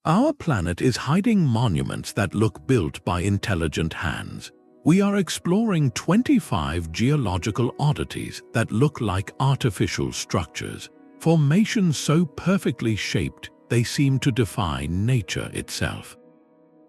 Our planet is hiding monuments that look built by intelligent hands. We are exploring 25 geological oddities that look like artificial structures, formations so perfectly shaped they seem to defy nature itself.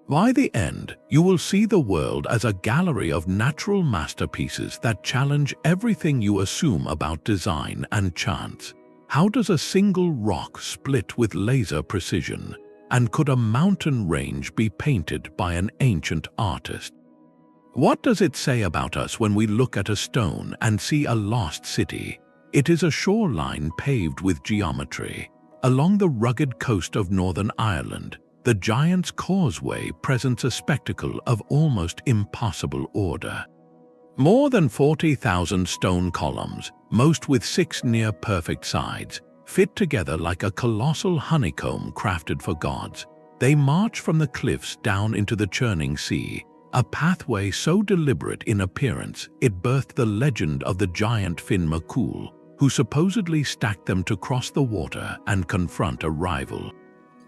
By the end, you will see the world as a gallery of natural masterpieces that challenge everything you assume about design and chance. How does a single rock split with laser precision? And could a mountain range be painted by an ancient artist? What does it say about us when we look at a stone and see a lost city? It is a shoreline paved with geometry. Along the rugged coast of Northern Ireland, the giant's Causeway presents a spectacle of almost impossible order. More than 40,000 stone columns, most with 6 near-perfect sides, fit together like a colossal honeycomb crafted for gods. They march from the cliffs down into the churning sea, a pathway so deliberate in appearance it birthed the legend of the giant Finn McCool, who supposedly stacked them to cross the water and confront a rival.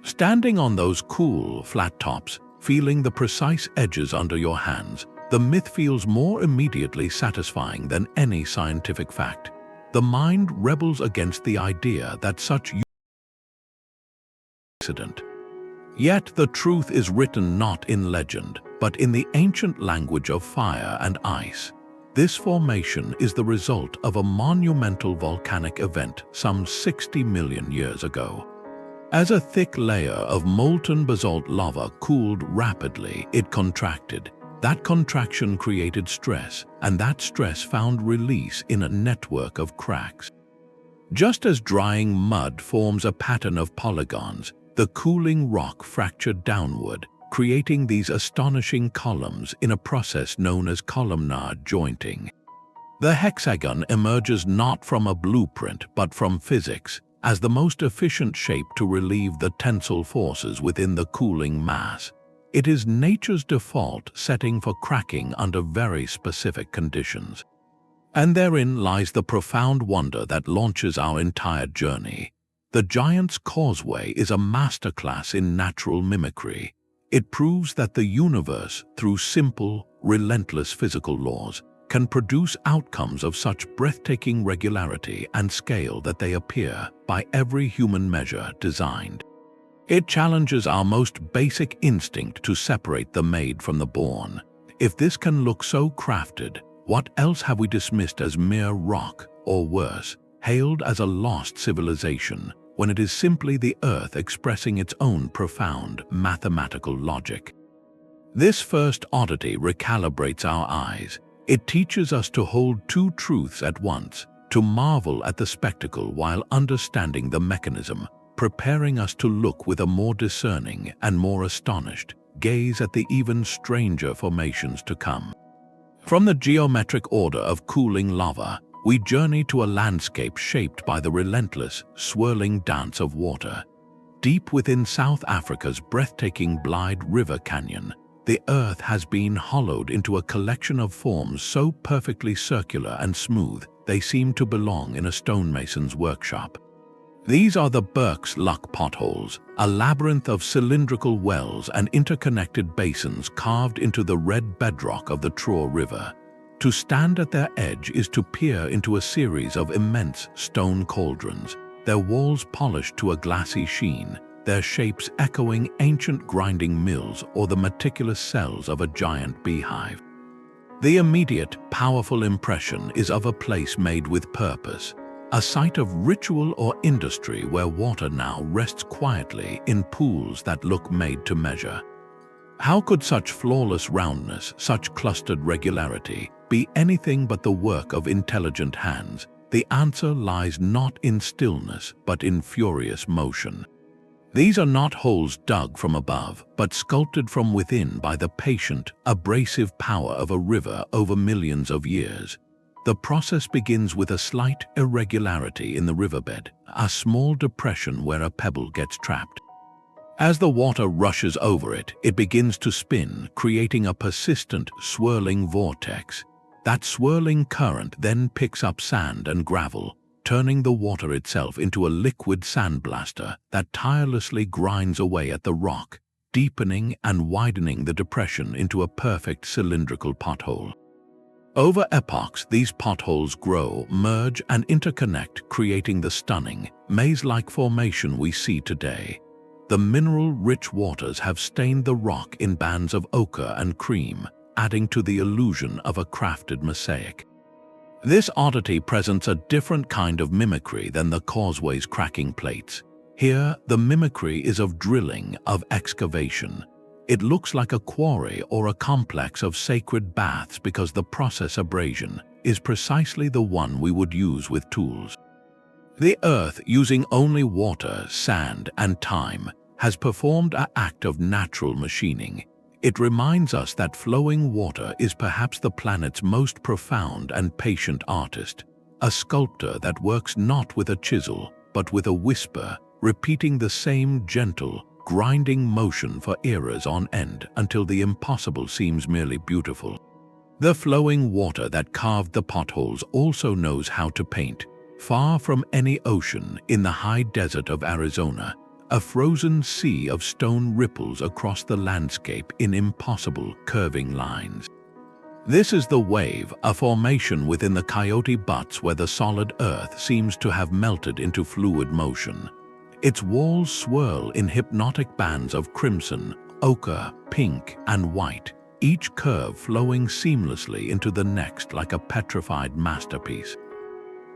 Standing on those cool, flat tops, feeling the precise edges under your hands, the myth feels more immediately satisfying than any scientific fact. The mind rebels against the idea that such accident. Yet the truth is written not in legend, but in the ancient language of fire and ice. This formation is the result of a monumental volcanic event some 60 million years ago. As a thick layer of molten basalt lava cooled rapidly, it contracted. That contraction created stress, and that stress found release in a network of cracks. Just as drying mud forms a pattern of polygons, the cooling rock fractured downward, creating these astonishing columns in a process known as columnar jointing. The hexagon emerges not from a blueprint but from physics, as the most efficient shape to relieve the tensile forces within the cooling mass. It is nature's default setting for cracking under very specific conditions. And therein lies the profound wonder that launches our entire journey. The giant's Causeway is a masterclass in natural mimicry. It proves that the universe, through simple, relentless physical laws, can produce outcomes of such breathtaking regularity and scale that they appear, by every human measure, designed. It challenges our most basic instinct to separate the made from the born. If this can look so crafted, what else have we dismissed as mere rock, or worse, hailed as a lost civilization, when it is simply the earth expressing its own profound mathematical logic? This first oddity recalibrates our eyes. It teaches us to hold two truths at once, to marvel at the spectacle while understanding the mechanism, preparing us to look with a more discerning and more astonished gaze at the even stranger formations to come. From the geometric order of cooling lava, we journey to a landscape shaped by the relentless, swirling dance of water. Deep within South Africa's breathtaking Blyde River Canyon, the earth has been hollowed into a collection of forms so perfectly circular and smooth they seem to belong in a stonemason's workshop. These are the Bourke's luck potholes, a labyrinth of cylindrical wells and interconnected basins carved into the red bedrock of the Troy River. To stand at their edge is to peer into a series of immense stone cauldrons, their walls polished to a glassy sheen, their shapes echoing ancient grinding mills or the meticulous cells of a giant beehive. The immediate, powerful impression is of a place made with purpose, a site of ritual or industry where water now rests quietly in pools that look made to measure. How could such flawless roundness, such clustered regularity, be anything but the work of intelligent hands? The answer lies not in stillness, but in furious motion. These are not holes dug from above, but sculpted from within by the patient, abrasive power of a river over millions of years. The process begins with a slight irregularity in the riverbed, a small depression where a pebble gets trapped. As the water rushes over it, it begins to spin, creating a persistent, swirling vortex. That swirling current then picks up sand and gravel, turning the water itself into a liquid sandblaster that tirelessly grinds away at the rock, deepening and widening the depression into a perfect cylindrical pothole. Over epochs, these potholes grow, merge, and interconnect, creating the stunning, maze-like formation we see today. The mineral-rich waters have stained the rock in bands of ochre and cream, adding to the illusion of a crafted mosaic. This oddity presents a different kind of mimicry than the Causeway's cracking plates. Here, the mimicry is of drilling, of excavation. It looks like a quarry or a complex of sacred baths because the process abrasion is precisely the one we would use with tools. The earth, using only water, sand, and time, has performed an act of natural machining. It reminds us that flowing water is perhaps the planet's most profound and patient artist, a sculptor that works not with a chisel, but with a whisper, repeating the same gentle, grinding motion for eras on end until the impossible seems merely beautiful. The flowing water that carved the potholes also knows how to paint. Far from any ocean, in the high desert of Arizona, a frozen sea of stone ripples across the landscape in impossible curving lines. This is the wave, a formation within the Coyote Buttes where the solid earth seems to have melted into fluid motion. Its walls swirl in hypnotic bands of crimson, ochre, pink, and white, each curve flowing seamlessly into the next like a petrified masterpiece.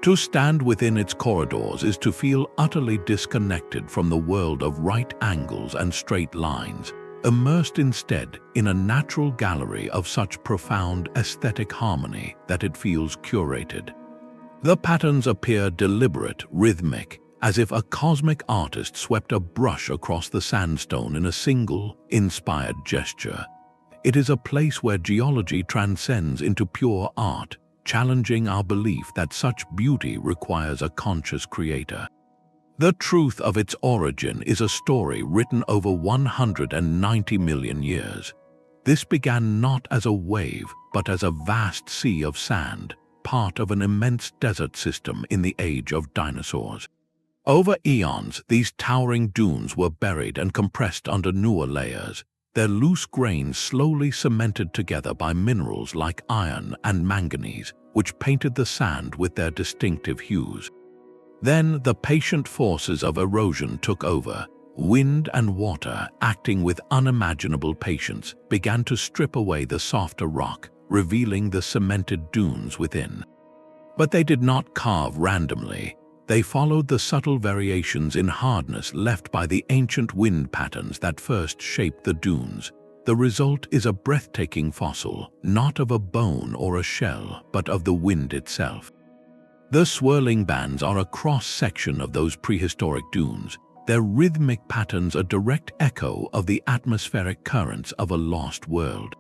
To stand within its corridors is to feel utterly disconnected from the world of right angles and straight lines, immersed instead in a natural gallery of such profound aesthetic harmony that it feels curated. The patterns appear deliberate, rhythmic, as if a cosmic artist swept a brush across the sandstone in a single, inspired gesture. It is a place where geology transcends into pure art, challenging our belief that such beauty requires a conscious creator. The truth of its origin is a story written over 190 million years. This began not as a wave, but as a vast sea of sand, part of an immense desert system in the age of dinosaurs. Over eons, these towering dunes were buried and compressed under newer layers, their loose grains slowly cemented together by minerals like iron and manganese, which painted the sand with their distinctive hues. Then the patient forces of erosion took over. Wind and water, acting with unimaginable patience, began to strip away the softer rock, revealing the cemented dunes within. But they did not carve randomly. They followed the subtle variations in hardness left by the ancient wind patterns that first shaped the dunes. The result is a breathtaking fossil, not of a bone or a shell, but of the wind itself. The swirling bands are a cross-section of those prehistoric dunes, their rhythmic patterns a direct echo of the atmospheric currents of a lost world.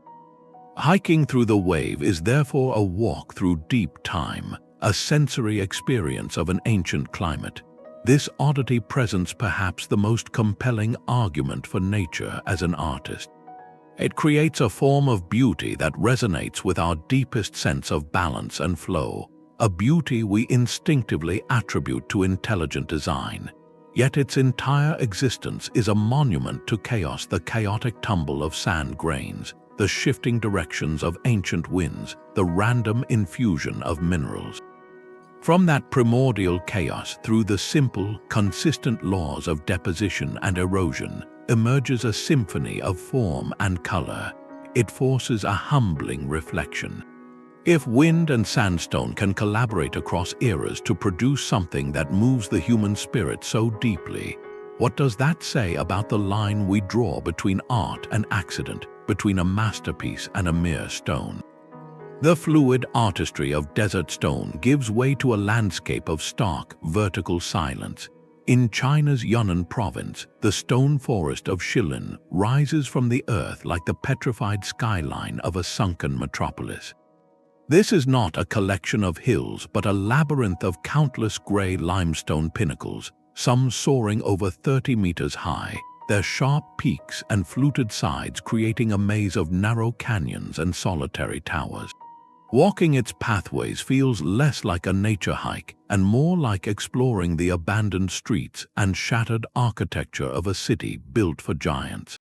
Hiking through the wave is therefore a walk through deep time, a sensory experience of an ancient climate. This oddity presents perhaps the most compelling argument for nature as an artist. It creates a form of beauty that resonates with our deepest sense of balance and flow, a beauty we instinctively attribute to intelligent design. Yet its entire existence is a monument to chaos, the chaotic tumble of sand grains, the shifting directions of ancient winds, the random infusion of minerals. From that primordial chaos, through the simple, consistent laws of deposition and erosion, emerges a symphony of form and color. It forces a humbling reflection. If wind and sandstone can collaborate across eras to produce something that moves the human spirit so deeply, what does that say about the line we draw between art and accident, between a masterpiece and a mere stone? The fluid artistry of desert stone gives way to a landscape of stark, vertical silence. In China's Yunnan province, the stone forest of Shilin rises from the earth like the petrified skyline of a sunken metropolis. This is not a collection of hills, but a labyrinth of countless gray limestone pinnacles, some soaring over 30 meters high, their sharp peaks and fluted sides creating a maze of narrow canyons and solitary towers. Walking its pathways feels less like a nature hike and more like exploring the abandoned streets and shattered architecture of a city built for giants.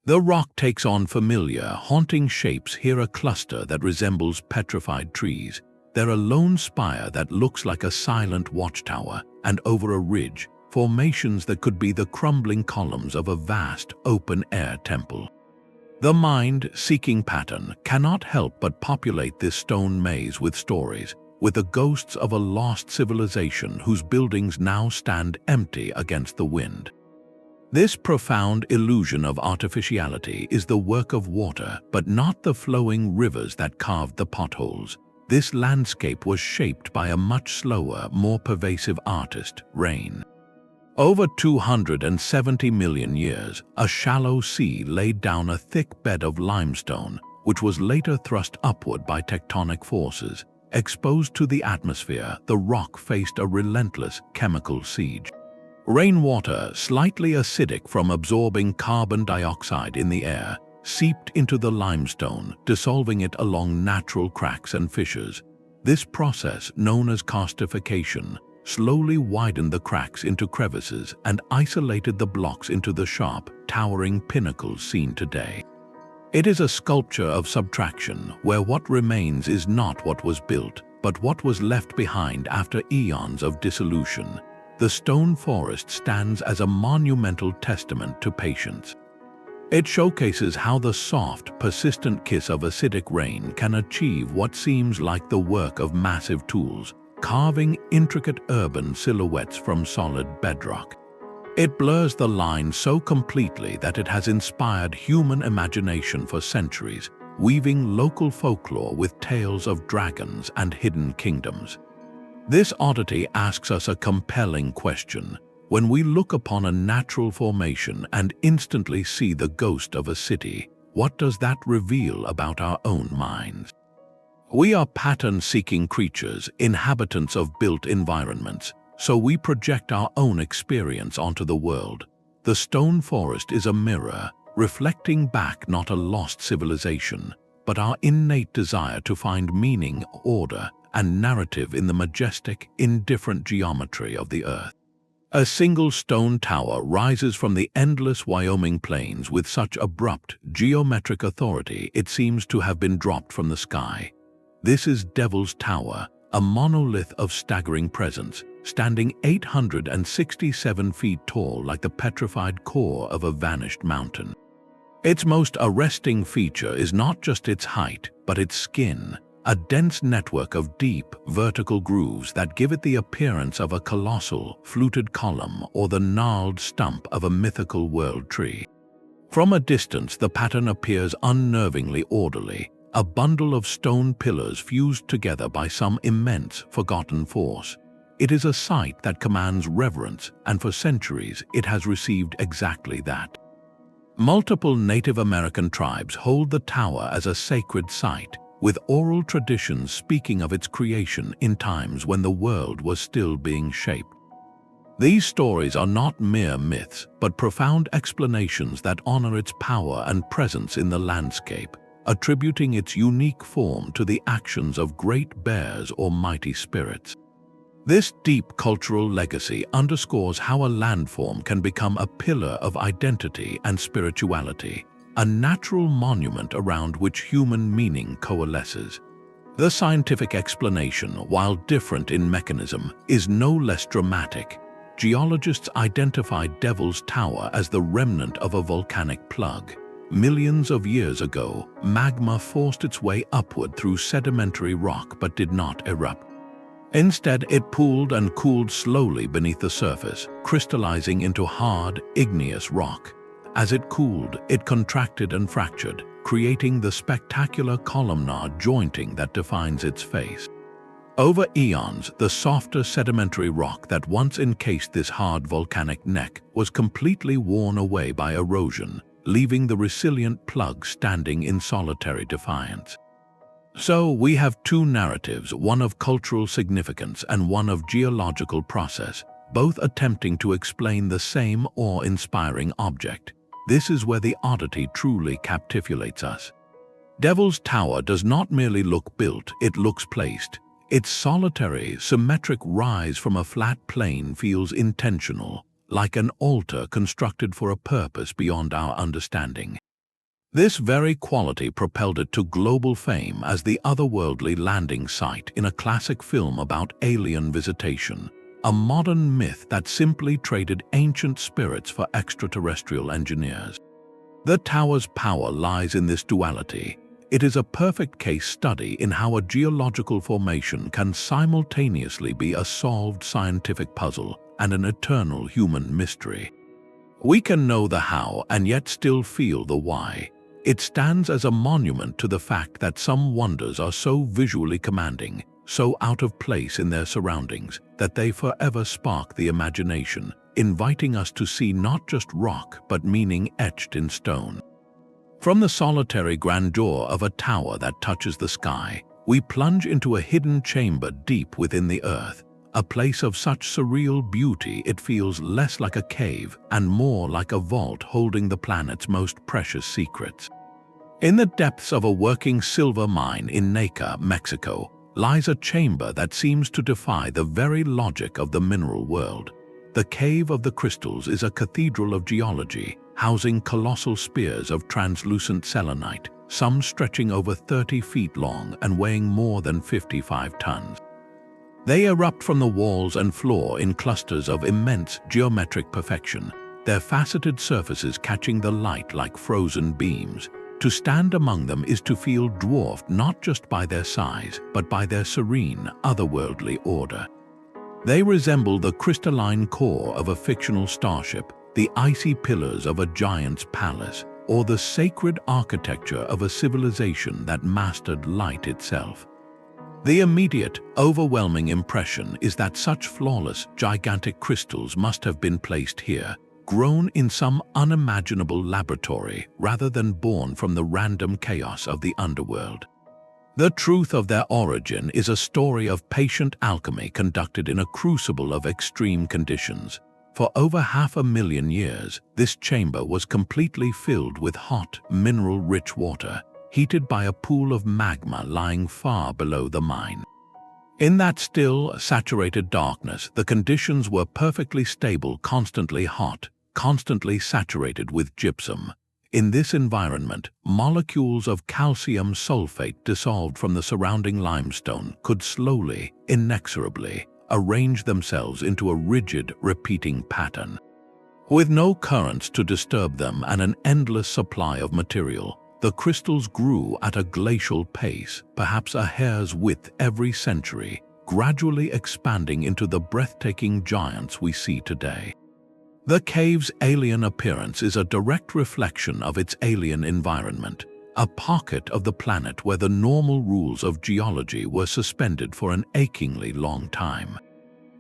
The rock takes on familiar, haunting shapes. Here a cluster that resembles petrified trees. There a lone spire that looks like a silent watchtower, and over a ridge, formations that could be the crumbling columns of a vast, open-air temple. The mind, seeking pattern, cannot help but populate this stone maze with stories, with the ghosts of a lost civilization whose buildings now stand empty against the wind. This profound illusion of artificiality is the work of water, but not the flowing rivers that carved the potholes. This landscape was shaped by a much slower, more pervasive artist, rain. Over 270 million years, a shallow sea laid down a thick bed of limestone, which was later thrust upward by tectonic forces. Exposed to the atmosphere, the rock faced a relentless chemical siege. Rainwater, slightly acidic from absorbing carbon dioxide in the air, seeped into the limestone, dissolving it along natural cracks and fissures. This process, known as karstification, slowly widened the cracks into crevices and isolated the blocks into the sharp, towering pinnacles seen today. It is a sculpture of subtraction, where what remains is not what was built, but what was left behind after eons of dissolution. The stone forest stands as a monumental testament to patience. It showcases how the soft, persistent kiss of acidic rain can achieve what seems like the work of massive tools, carving intricate urban silhouettes from solid bedrock. It blurs the line so completely that it has inspired human imagination for centuries, weaving local folklore with tales of dragons and hidden kingdoms. This oddity asks us a compelling question. When we look upon a natural formation and instantly see the ghost of a city, what does that reveal about our own minds? We are pattern-seeking creatures, inhabitants of built environments, so we project our own experience onto the world. The stone forest is a mirror, reflecting back not a lost civilization, but our innate desire to find meaning, order, and narrative in the majestic, indifferent geometry of the earth. A single stone tower rises from the endless Wyoming plains with such abrupt, geometric authority it seems to have been dropped from the sky. This is Devil's Tower, a monolith of staggering presence, standing 867 feet tall like the petrified core of a vanished mountain. Its most arresting feature is not just its height, but its skin, a dense network of deep, vertical grooves that give it the appearance of a colossal, fluted column or the gnarled stump of a mythical world tree. From a distance, the pattern appears unnervingly orderly, a bundle of stone pillars fused together by some immense, forgotten force. It is a sight that commands reverence, and for centuries it has received exactly that. Multiple Native American tribes hold the tower as a sacred site, with oral traditions speaking of its creation in times when the world was still being shaped. These stories are not mere myths, but profound explanations that honor its power and presence in the landscape, attributing its unique form to the actions of great bears or mighty spirits. This deep cultural legacy underscores how a landform can become a pillar of identity and spirituality, a natural monument around which human meaning coalesces. The scientific explanation, while different in mechanism, is no less dramatic. Geologists identified Devil's Tower as the remnant of a volcanic plug. Millions of years ago, magma forced its way upward through sedimentary rock but did not erupt. Instead, it pooled and cooled slowly beneath the surface, crystallizing into hard, igneous rock. As it cooled, it contracted and fractured, creating the spectacular columnar jointing that defines its face. Over eons, the softer sedimentary rock that once encased this hard volcanic neck was completely worn away by erosion, leaving the resilient plug standing in solitary defiance. So we have two narratives, one of cultural significance and one of geological process, both attempting to explain the same awe-inspiring object. This is where the oddity truly captivates us. Devil's Tower does not merely look built, it looks placed. Its solitary, symmetric rise from a flat plain feels intentional, like an altar constructed for a purpose beyond our understanding. This very quality propelled it to global fame as the otherworldly landing site in a classic film about alien visitation, a modern myth that simply traded ancient spirits for extraterrestrial engineers. The tower's power lies in this duality. It is a perfect case study in how a geological formation can simultaneously be a solved scientific puzzle and an eternal human mystery. We can know the how and yet still feel the why. It stands as a monument to the fact that some wonders are so visually commanding, so out of place in their surroundings, that they forever spark the imagination, inviting us to see not just rock but meaning etched in stone. From the solitary grandeur of a tower that touches the sky, we plunge into a hidden chamber deep within the earth, a place of such surreal beauty it feels less like a cave and more like a vault holding the planet's most precious secrets. In the depths of a working silver mine in Naca, Mexico, lies a chamber that seems to defy the very logic of the mineral world. The Cave of the Crystals is a cathedral of geology, housing colossal spears of translucent selenite, some stretching over 30 feet long and weighing more than 55 tons. They erupt from the walls and floor in clusters of immense geometric perfection, their faceted surfaces catching the light like frozen beams. To stand among them is to feel dwarfed not just by their size, but by their serene, otherworldly order. They resemble the crystalline core of a fictional starship, the icy pillars of a giant's palace, or the sacred architecture of a civilization that mastered light itself. The immediate, overwhelming impression is that such flawless, gigantic crystals must have been placed here, grown in some unimaginable laboratory rather than born from the random chaos of the underworld. The truth of their origin is a story of patient alchemy conducted in a crucible of extreme conditions. For over 500,000 years, this chamber was completely filled with hot, mineral-rich water, heated by a pool of magma lying far below the mine. In that still, saturated darkness, the conditions were perfectly stable, constantly hot, constantly saturated with gypsum. In this environment, molecules of calcium sulfate dissolved from the surrounding limestone could slowly, inexorably, arrange themselves into a rigid, repeating pattern. With no currents to disturb them and an endless supply of material, the crystals grew at a glacial pace, perhaps a hair's width every century, gradually expanding into the breathtaking giants we see today. The cave's alien appearance is a direct reflection of its alien environment, a pocket of the planet where the normal rules of geology were suspended for an achingly long time.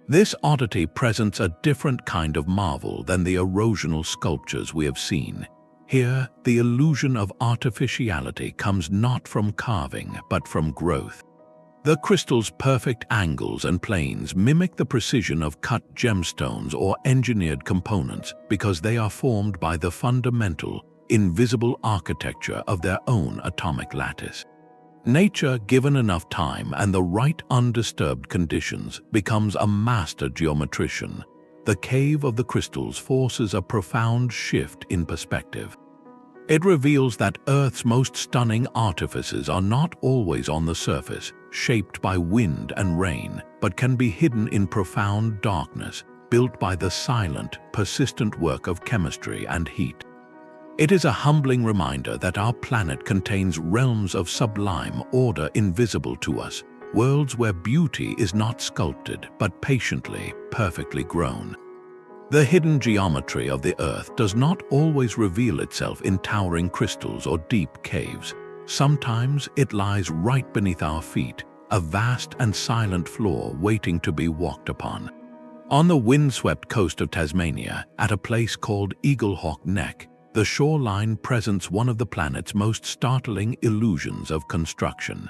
This oddity presents a different kind of marvel than the erosional sculptures we have seen. Here, the illusion of artificiality comes not from carving, but from growth. The crystal's perfect angles and planes mimic the precision of cut gemstones or engineered components because they are formed by the fundamental, invisible architecture of their own atomic lattice. Nature, given enough time and the right undisturbed conditions, becomes a master geometrician. The Cave of the Crystals forces a profound shift in perspective. It reveals that Earth's most stunning artifices are not always on the surface, shaped by wind and rain, but can be hidden in profound darkness, built by the silent, persistent work of chemistry and heat. It is a humbling reminder that our planet contains realms of sublime order invisible to us, worlds where beauty is not sculpted, but patiently, perfectly grown. The hidden geometry of the Earth does not always reveal itself in towering crystals or deep caves. Sometimes it lies right beneath our feet, a vast and silent floor waiting to be walked upon. On the windswept coast of Tasmania, at a place called Eaglehawk Neck, the shoreline presents one of the planet's most startling illusions of construction.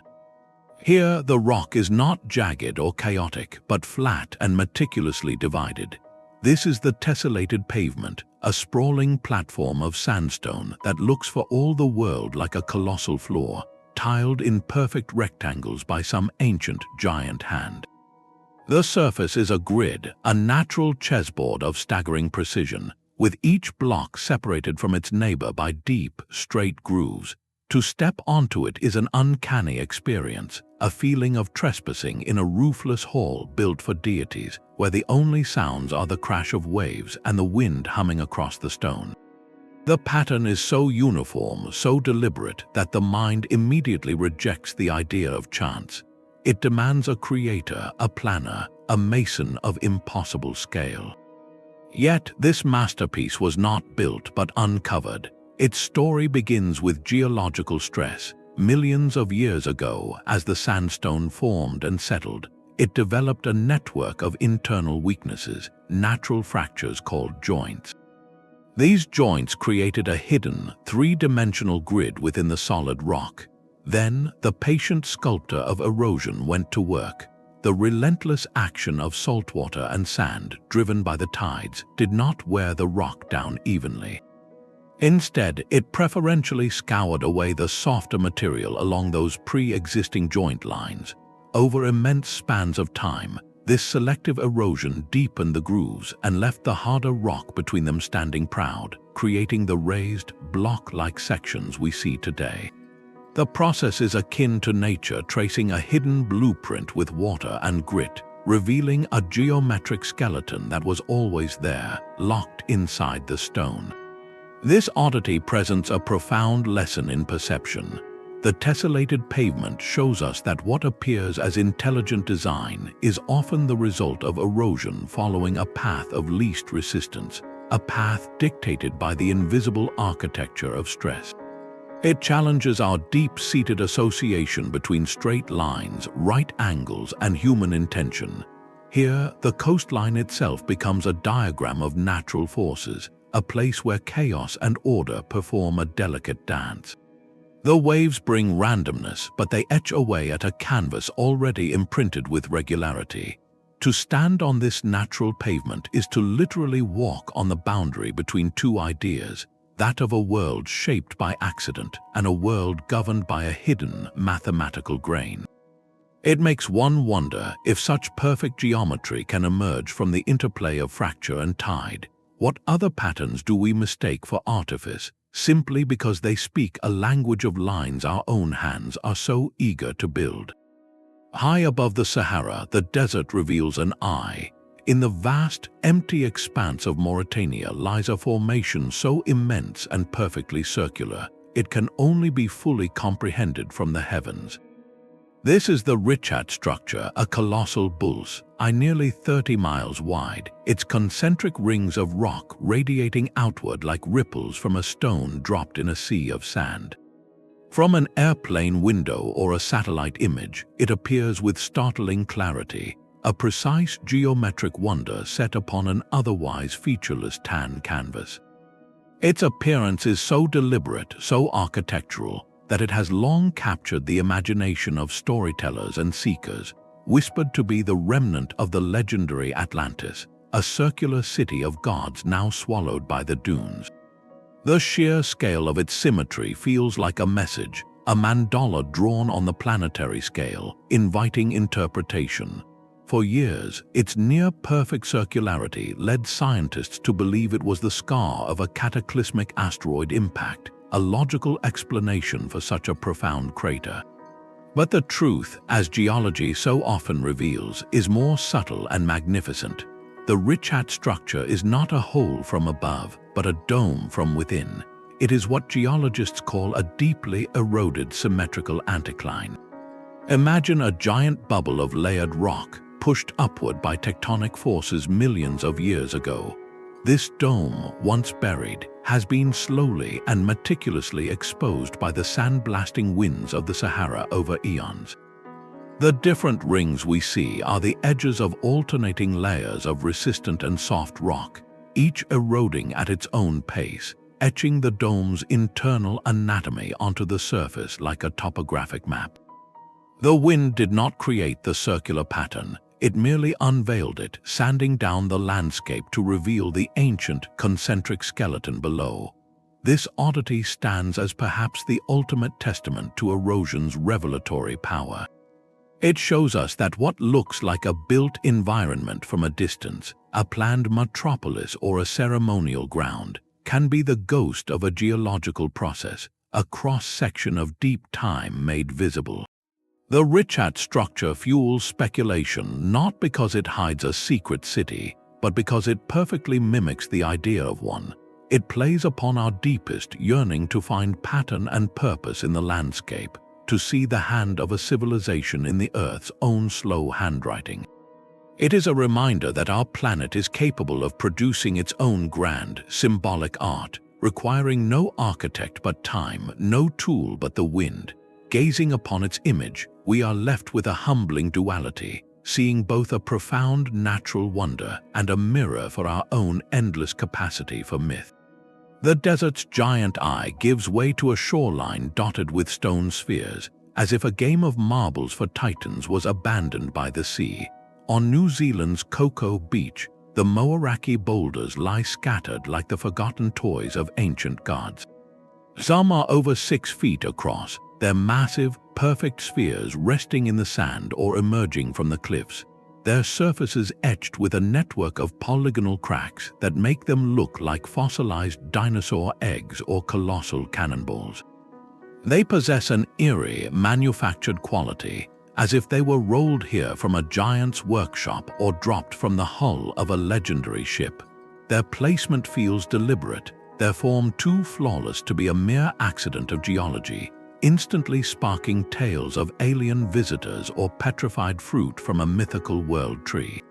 Here, the rock is not jagged or chaotic, but flat and meticulously divided. This is the Tessellated Pavement, a sprawling platform of sandstone that looks for all the world like a colossal floor, tiled in perfect rectangles by some ancient giant hand. The surface is a grid, a natural chessboard of staggering precision, with each block separated from its neighbor by deep, straight grooves. To step onto it is an uncanny experience, a feeling of trespassing in a roofless hall built for deities, where the only sounds are the crash of waves and the wind humming across the stone. The pattern is so uniform, so deliberate, that the mind immediately rejects the idea of chance. It demands a creator, a planner, a mason of impossible scale. Yet this masterpiece was not built but uncovered. Its story begins with geological stress. Millions of years ago, as the sandstone formed and settled, it developed a network of internal weaknesses, natural fractures called joints. These joints created a hidden, three-dimensional grid within the solid rock. Then, the patient sculptor of erosion went to work. The relentless action of saltwater and sand, driven by the tides, did not wear the rock down evenly. Instead, it preferentially scoured away the softer material along those pre-existing joint lines. Over immense spans of time, this selective erosion deepened the grooves and left the harder rock between them standing proud, creating the raised, block-like sections we see today. The process is akin to nature tracing a hidden blueprint with water and grit, revealing a geometric skeleton that was always there, locked inside the stone. This oddity presents a profound lesson in perception. The tessellated pavement shows us that what appears as intelligent design is often the result of erosion following a path of least resistance, a path dictated by the invisible architecture of stress. It challenges our deep-seated association between straight lines, right angles, and human intention. Here, the coastline itself becomes a diagram of natural forces, a place where chaos and order perform a delicate dance. The waves bring randomness, but they etch away at a canvas already imprinted with regularity. To stand on this natural pavement is to literally walk on the boundary between two ideas, that of a world shaped by accident and a world governed by a hidden mathematical grain. It makes one wonder if such perfect geometry can emerge from the interplay of fracture and tide. What other patterns do we mistake for artifice, simply because they speak a language of lines our own hands are so eager to build? High above the Sahara, the desert reveals an eye. In the vast, empty expanse of Mauritania lies a formation so immense and perfectly circular, it can only be fully comprehended from the heavens. This is the Richat Structure, a colossal boulder, nearly 30 miles wide, its concentric rings of rock radiating outward like ripples from a stone dropped in a sea of sand. From an airplane window or a satellite image, it appears with startling clarity, a precise geometric wonder set upon an otherwise featureless tan canvas. Its appearance is so deliberate, so architectural, that it has long captured the imagination of storytellers and seekers, whispered to be the remnant of the legendary Atlantis, a circular city of gods now swallowed by the dunes. The sheer scale of its symmetry feels like a message, a mandala drawn on the planetary scale, inviting interpretation. For years, its near-perfect circularity led scientists to believe it was the scar of a cataclysmic asteroid impact, a logical explanation for such a profound crater. But the truth, as geology so often reveals, is more subtle and magnificent. The Richat Structure is not a hole from above, but a dome from within. It is what geologists call a deeply eroded symmetrical anticline. Imagine a giant bubble of layered rock, pushed upward by tectonic forces millions of years ago. This dome, once buried, has been slowly and meticulously exposed by the sandblasting winds of the Sahara over eons. The different rings we see are the edges of alternating layers of resistant and soft rock, each eroding at its own pace, etching the dome's internal anatomy onto the surface like a topographic map. The wind did not create the circular pattern. It merely unveiled it, sanding down the landscape to reveal the ancient, concentric skeleton below. This oddity stands as perhaps the ultimate testament to erosion's revelatory power. It shows us that what looks like a built environment from a distance, a planned metropolis or a ceremonial ground, can be the ghost of a geological process, a cross-section of deep time made visible. The Richat structure fuels speculation not because it hides a secret city, but because it perfectly mimics the idea of one. It plays upon our deepest yearning to find pattern and purpose in the landscape, to see the hand of a civilization in the Earth's own slow handwriting. It is a reminder that our planet is capable of producing its own grand, symbolic art, requiring no architect but time, no tool but the wind. Gazing upon its image, we are left with a humbling duality, seeing both a profound natural wonder and a mirror for our own endless capacity for myth. The desert's giant eye gives way to a shoreline dotted with stone spheres, as if a game of marbles for titans was abandoned by the sea. On New Zealand's Coco Beach, the Moeraki Boulders lie scattered like the forgotten toys of ancient gods. Some are over 6 feet across, their massive, perfect spheres resting in the sand or emerging from the cliffs, their surfaces etched with a network of polygonal cracks that make them look like fossilized dinosaur eggs or colossal cannonballs. They possess an eerie, manufactured quality, as if they were rolled here from a giant's workshop or dropped from the hull of a legendary ship. Their placement feels deliberate, their form too flawless to be a mere accident of geology, instantly sparking tales of alien visitors or petrified fruit from a mythical world tree.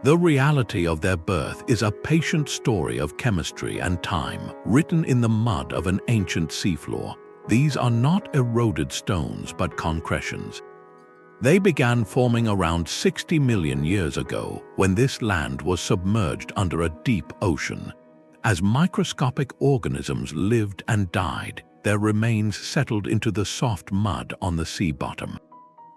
The reality of their birth is a patient story of chemistry and time, written in the mud of an ancient seafloor. These are not eroded stones but concretions. They began forming around 60 million years ago when this land was submerged under a deep ocean. As microscopic organisms lived and died, their remains settled into the soft mud on the sea bottom.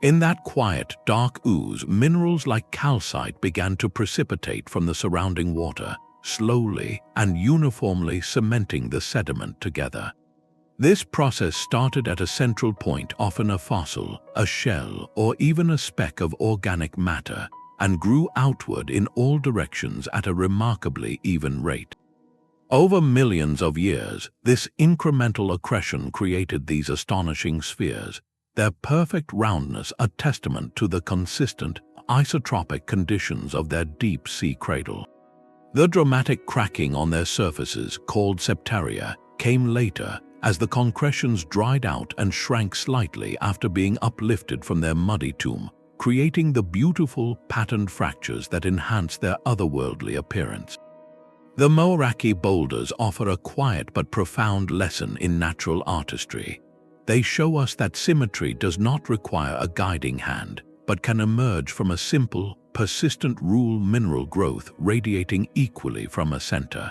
In that quiet, dark ooze, minerals like calcite began to precipitate from the surrounding water, slowly and uniformly cementing the sediment together. This process started at a central point, often a fossil, a shell, or even a speck of organic matter, and grew outward in all directions at a remarkably even rate. Over millions of years, this incremental accretion created these astonishing spheres, their perfect roundness a testament to the consistent, isotropic conditions of their deep sea cradle. The dramatic cracking on their surfaces, called septaria, came later, as the concretions dried out and shrank slightly after being uplifted from their muddy tomb, creating the beautiful, patterned fractures that enhance their otherworldly appearance. The Moeraki Boulders offer a quiet but profound lesson in natural artistry. They show us that symmetry does not require a guiding hand, but can emerge from a simple, persistent mineral growth radiating equally from a center.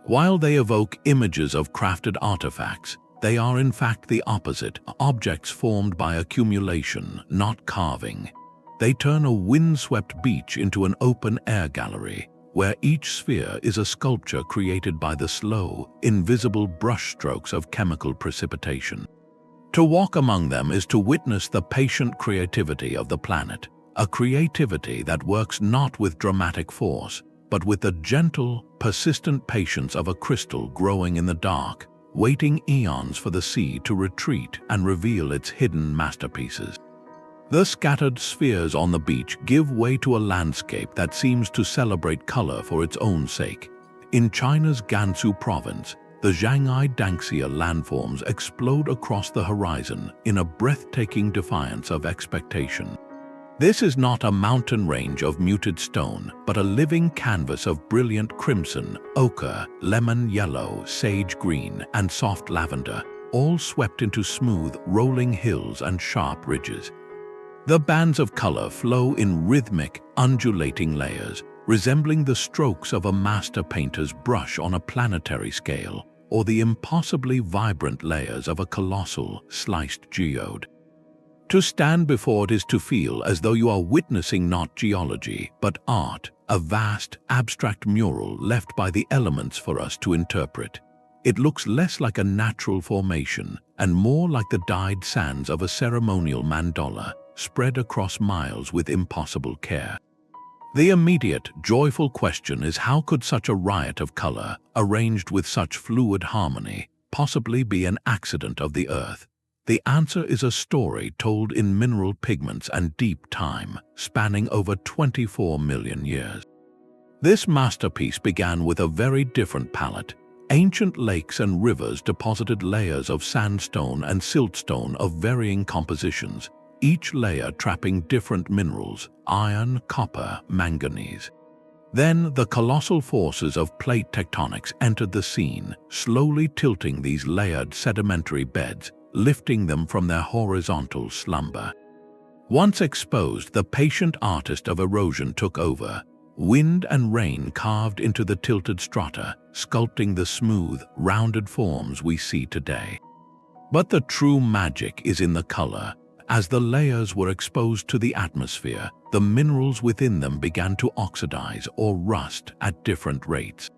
While they evoke images of crafted artifacts, they are in fact the opposite, objects formed by accumulation, not carving. They turn a windswept beach into an open-air gallery, where each sphere is a sculpture created by the slow, invisible brushstrokes of chemical precipitation. To walk among them is to witness the patient creativity of the planet, a creativity that works not with dramatic force, but with the gentle, persistent patience of a crystal growing in the dark, waiting eons for the sea to retreat and reveal its hidden masterpieces. The scattered spheres on the beach give way to a landscape that seems to celebrate color for its own sake. In China's Gansu province, the Zhangye Danxia landforms explode across the horizon in a breathtaking defiance of expectation. This is not a mountain range of muted stone, but a living canvas of brilliant crimson, ochre, lemon yellow, sage green, and soft lavender, all swept into smooth, rolling hills and sharp ridges. The bands of color flow in rhythmic, undulating layers, resembling the strokes of a master painter's brush on a planetary scale, or the impossibly vibrant layers of a colossal, sliced geode. To stand before it is to feel as though you are witnessing not geology, but art, a vast, abstract mural left by the elements for us to interpret. It looks less like a natural formation and more like the dyed sands of a ceremonial mandala spread across miles with impossible care. The immediate, joyful question is, how could such a riot of color, arranged with such fluid harmony, possibly be an accident of the earth? The answer is a story told in mineral pigments and deep time, spanning over 24 million years. This masterpiece began with a very different palette. Ancient lakes and rivers deposited layers of sandstone and siltstone of varying compositions, each layer trapping different minerals: iron, copper, manganese. Then the colossal forces of plate tectonics entered the scene, slowly tilting these layered sedimentary beds, lifting them from their horizontal slumber. Once exposed, the patient artist of erosion took over. Wind and rain carved into the tilted strata, sculpting the smooth, rounded forms we see today. But the true magic is in the color. As the layers were exposed to the atmosphere, the minerals within them began to oxidize or rust at different rates.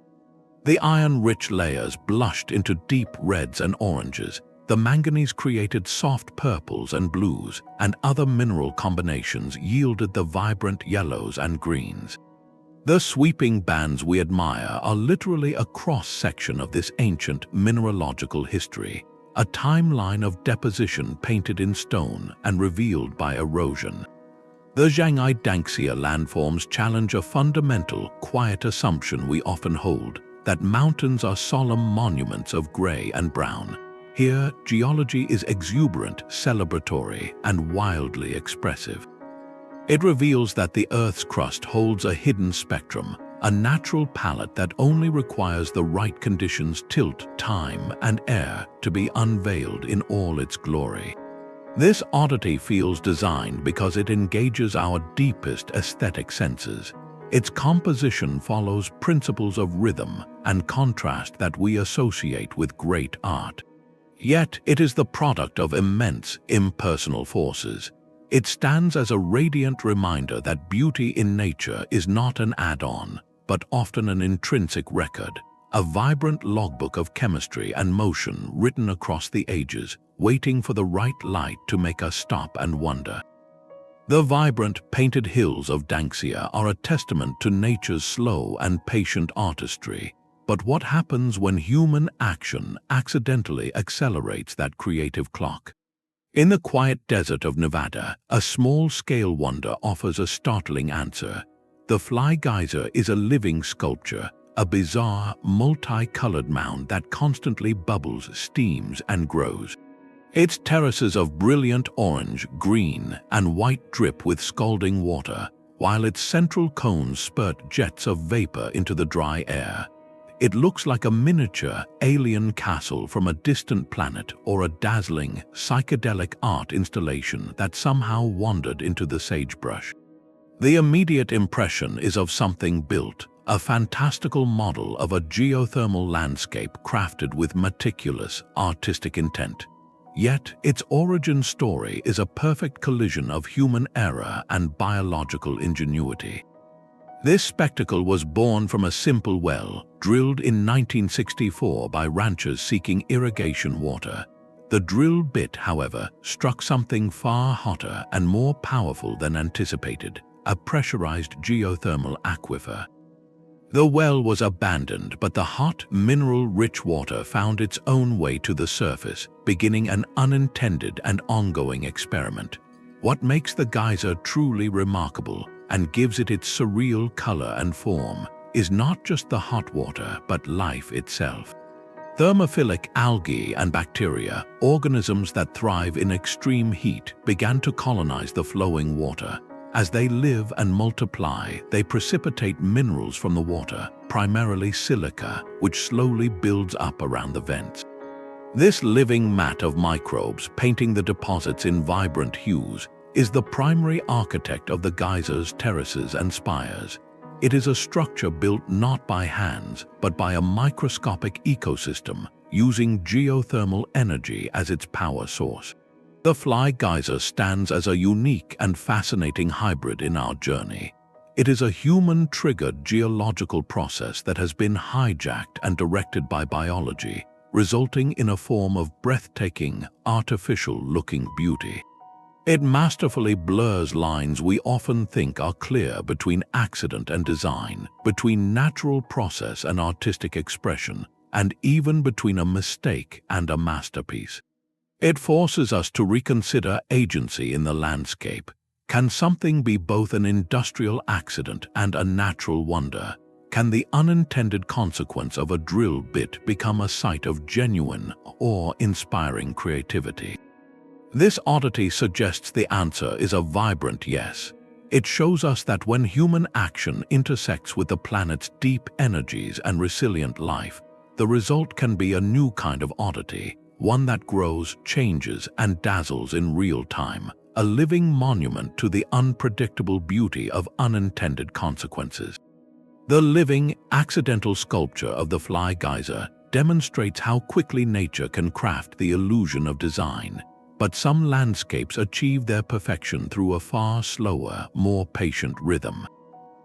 The iron-rich layers blushed into deep reds and oranges. The manganese created soft purples and blues, and other mineral combinations yielded the vibrant yellows and greens. The sweeping bands we admire are literally a cross-section of this ancient mineralogical history, a timeline of deposition painted in stone and revealed by erosion. The Zhangye Danxia landforms challenge a fundamental, quiet assumption we often hold, that mountains are solemn monuments of gray and brown. Here, geology is exuberant, celebratory, and wildly expressive. It reveals that the Earth's crust holds a hidden spectrum, a natural palette that only requires the right conditions: tilt, time, and air to be unveiled in all its glory. This oddity feels designed because it engages our deepest aesthetic senses. Its composition follows principles of rhythm and contrast that we associate with great art. Yet it is the product of immense, impersonal forces. It stands as a radiant reminder that beauty in nature is not an add-on, but often an intrinsic record, a vibrant logbook of chemistry and motion written across the ages, waiting for the right light to make us stop and wonder. The vibrant, painted hills of Danxia are a testament to nature's slow and patient artistry. But what happens when human action accidentally accelerates that creative clock? In the quiet desert of Nevada, a small-scale wonder offers a startling answer. The Fly Geyser is a living sculpture, a bizarre, multi-colored mound that constantly bubbles, steams, and grows. Its terraces of brilliant orange, green, and white drip with scalding water, while its central cones spurt jets of vapor into the dry air. It looks like a miniature, alien castle from a distant planet or a dazzling, psychedelic art installation that somehow wandered into the sagebrush. The immediate impression is of something built, a fantastical model of a geothermal landscape crafted with meticulous, artistic intent. Yet, its origin story is a perfect collision of human error and biological ingenuity. This spectacle was born from a simple well, drilled in 1964 by ranchers seeking irrigation water. The drill bit, however, struck something far hotter and more powerful than anticipated: a pressurized geothermal aquifer. The well was abandoned, but the hot, mineral-rich water found its own way to the surface, beginning an unintended and ongoing experiment. What makes the geyser truly remarkable and gives it its surreal color and form is not just the hot water, but life itself. Thermophilic algae and bacteria, organisms that thrive in extreme heat, began to colonize the flowing water. As they live and multiply, they precipitate minerals from the water, primarily silica, which slowly builds up around the vents. This living mat of microbes, painting the deposits in vibrant hues, is the primary architect of the geyser's terraces and spires. It is a structure built not by hands, but by a microscopic ecosystem, using geothermal energy as its power source. The Fly Geyser stands as a unique and fascinating hybrid in our journey. It is a human-triggered geological process that has been hijacked and directed by biology, resulting in a form of breathtaking, artificial-looking beauty. It masterfully blurs lines we often think are clear between accident and design, between natural process and artistic expression, and even between a mistake and a masterpiece. It forces us to reconsider agency in the landscape. Can something be both an industrial accident and a natural wonder? Can the unintended consequence of a drill bit become a site of genuine or inspiring creativity? This oddity suggests the answer is a vibrant yes. It shows us that when human action intersects with the planet's deep energies and resilient life, the result can be a new kind of oddity, one that grows, changes, and dazzles in real time, a living monument to the unpredictable beauty of unintended consequences. The living, accidental sculpture of the Fly Geyser demonstrates how quickly nature can craft the illusion of design. But some landscapes achieve their perfection through a far slower, more patient rhythm.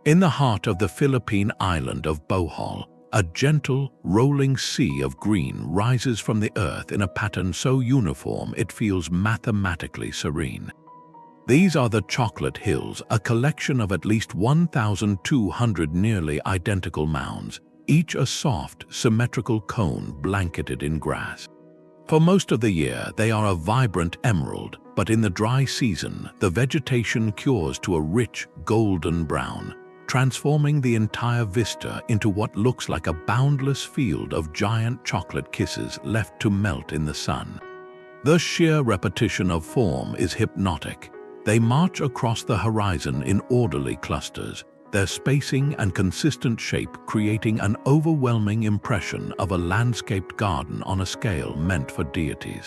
In the heart of the Philippine island of Bohol, a gentle, rolling sea of green rises from the earth in a pattern so uniform it feels mathematically serene. These are the Chocolate Hills, a collection of at least 1,200 nearly identical mounds, each a soft, symmetrical cone blanketed in grass. For most of the year, they are a vibrant emerald, but in the dry season, the vegetation cures to a rich, golden brown, transforming the entire vista into what looks like a boundless field of giant chocolate kisses left to melt in the sun. The sheer repetition of form is hypnotic. They march across the horizon in orderly clusters, their spacing and consistent shape creating an overwhelming impression of a landscaped garden on a scale meant for deities.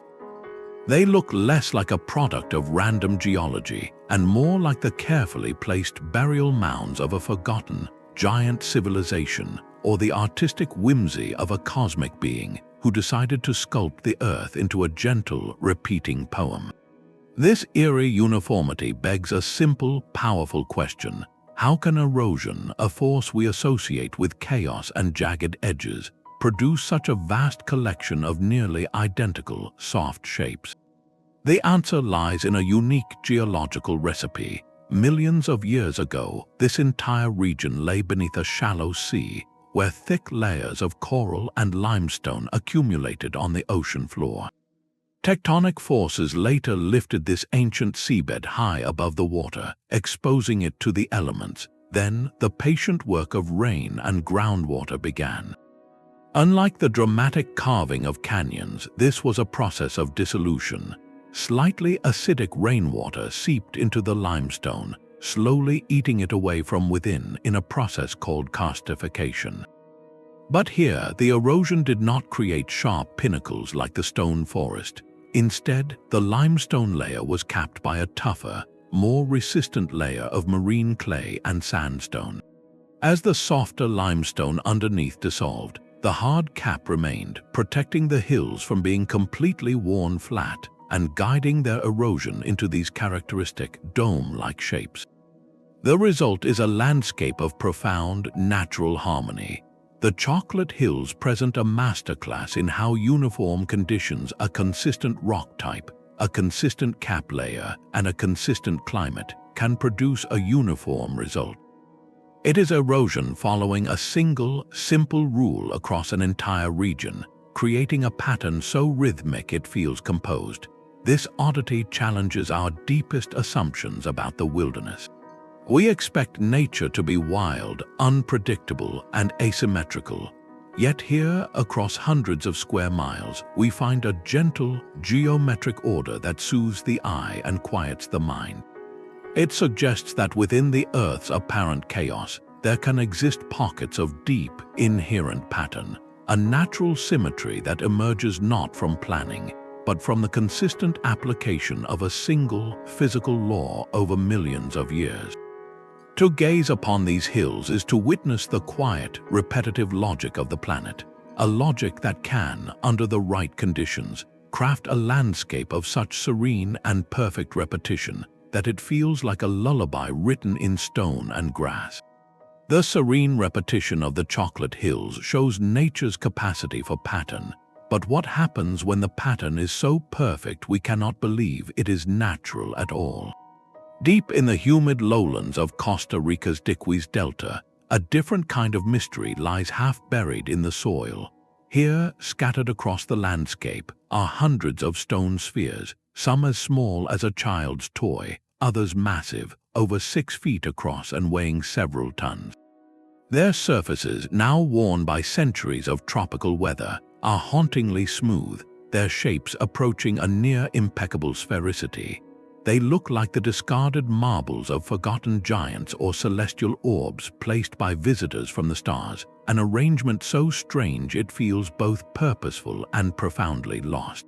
They look less like a product of random geology and more like the carefully placed burial mounds of a forgotten, giant civilization or the artistic whimsy of a cosmic being who decided to sculpt the earth into a gentle, repeating poem. This eerie uniformity begs a simple, powerful question. How can erosion, a force we associate with chaos and jagged edges, produce such a vast collection of nearly identical, soft shapes? The answer lies in a unique geological recipe. Millions of years ago, this entire region lay beneath a shallow sea, where thick layers of coral and limestone accumulated on the ocean floor. Tectonic forces later lifted this ancient seabed high above the water, exposing it to the elements. Then, the patient work of rain and groundwater began. Unlike the dramatic carving of canyons, this was a process of dissolution. Slightly acidic rainwater seeped into the limestone, slowly eating it away from within in a process called karstification. But here, the erosion did not create sharp pinnacles like the stone forest. Instead, the limestone layer was capped by a tougher, more resistant layer of marine clay and sandstone. As the softer limestone underneath dissolved, the hard cap remained, protecting the hills from being completely worn flat and guiding their erosion into these characteristic dome-like shapes. The result is a landscape of profound, natural harmony. The Chocolate Hills present a masterclass in how uniform conditions, a consistent rock type, a consistent cap layer, and a consistent climate can produce a uniform result. It is erosion following a single, simple rule across an entire region, creating a pattern so rhythmic it feels composed. This oddity challenges our deepest assumptions about the wilderness. We expect nature to be wild, unpredictable, and asymmetrical. Yet here, across hundreds of square miles, we find a gentle, geometric order that soothes the eye and quiets the mind. It suggests that within the Earth's apparent chaos, there can exist pockets of deep, inherent pattern, a natural symmetry that emerges not from planning, but from the consistent application of a single, physical law over millions of years. To gaze upon these hills is to witness the quiet, repetitive logic of the planet, a logic that can, under the right conditions, craft a landscape of such serene and perfect repetition that it feels like a lullaby written in stone and grass. The serene repetition of the Chocolate Hills shows nature's capacity for pattern, But what happens when the pattern is so perfect we cannot believe it is natural at all? Deep in the humid lowlands of Costa Rica's Diquis Delta, a different kind of mystery lies half buried in the soil. Here, scattered across the landscape, are hundreds of stone spheres, some as small as a child's toy, others massive, over 6 feet across and weighing several tons. Their surfaces, now worn by centuries of tropical weather, are hauntingly smooth, their shapes approaching a near impeccable sphericity. They look like the discarded marbles of forgotten giants or celestial orbs placed by visitors from the stars, an arrangement so strange it feels both purposeful and profoundly lost.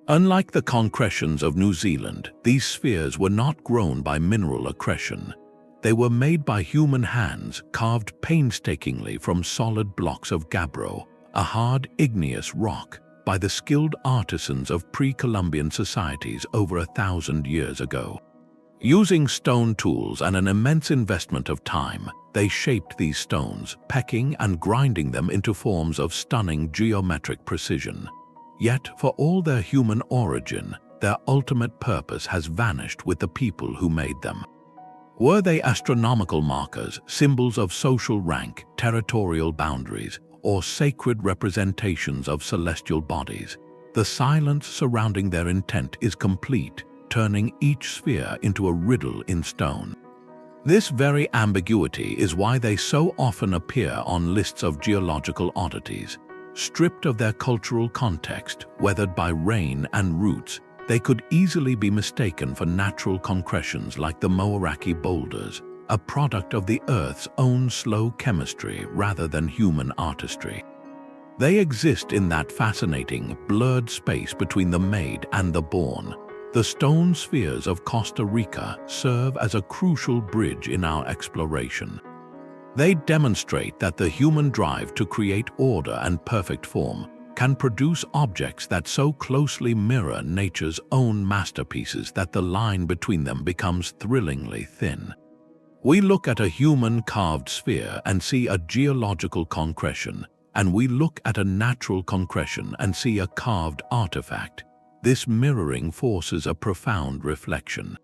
Unlike the concretions of New Zealand, these spheres were not grown by mineral accretion. They were made by human hands, carved painstakingly from solid blocks of gabbro, a hard igneous rock, by the skilled artisans of pre-Columbian societies over 1,000 years ago. Using stone tools and an immense investment of time, they shaped these stones, pecking and grinding them into forms of stunning geometric precision. Yet, for all their human origin, their ultimate purpose has vanished with the people who made them. Were they astronomical markers, symbols of social rank, territorial boundaries, or sacred representations of celestial bodies? The silence surrounding their intent is complete, turning each sphere into a riddle in stone. This very ambiguity is why they so often appear on lists of geological oddities. Stripped of their cultural context, weathered by rain and roots, they could easily be mistaken for natural concretions like the Moeraki Boulders, a product of the Earth's own slow chemistry rather than human artistry. They exist in that fascinating, blurred space between the made and the born. The stone spheres of Costa Rica serve as a crucial bridge in our exploration. They demonstrate that the human drive to create order and perfect form can produce objects that so closely mirror nature's own masterpieces that the line between them becomes thrillingly thin. We look at a human-carved sphere and see a geological concretion, and we look at a natural concretion and see a carved artifact. This mirroring forces a profound reflection.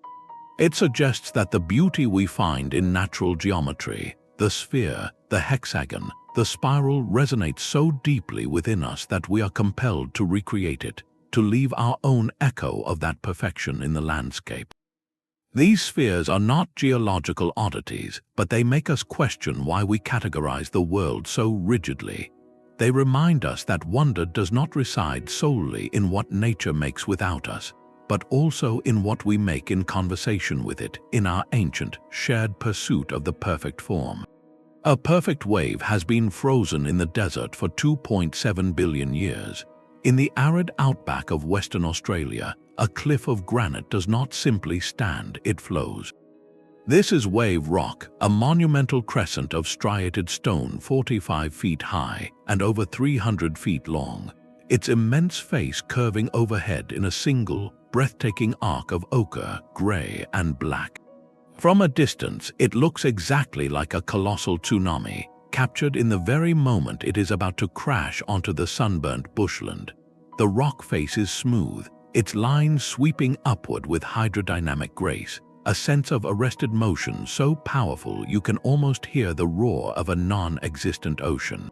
It suggests that the beauty we find in natural geometry, the sphere, the hexagon, the spiral, resonates so deeply within us that we are compelled to recreate it, to leave our own echo of that perfection in the landscape. These spheres are not geological oddities, but they make us question why we categorize the world so rigidly. They remind us that wonder does not reside solely in what nature makes without us, but also in what we make in conversation with it, in our ancient, shared pursuit of the perfect form. A perfect wave has been frozen in the desert for 2.7 billion years. In the arid outback of Western Australia, a cliff of granite does not simply stand, it flows. This is Wave Rock, a monumental crescent of striated stone 45 feet high and over 300 feet long, its immense face curving overhead in a single, breathtaking arc of ochre, gray, and black. From a distance, it looks exactly like a colossal tsunami, captured in the very moment it is about to crash onto the sunburnt bushland. The rock face is smooth, its lines sweeping upward with hydrodynamic grace, a sense of arrested motion so powerful you can almost hear the roar of a non-existent ocean.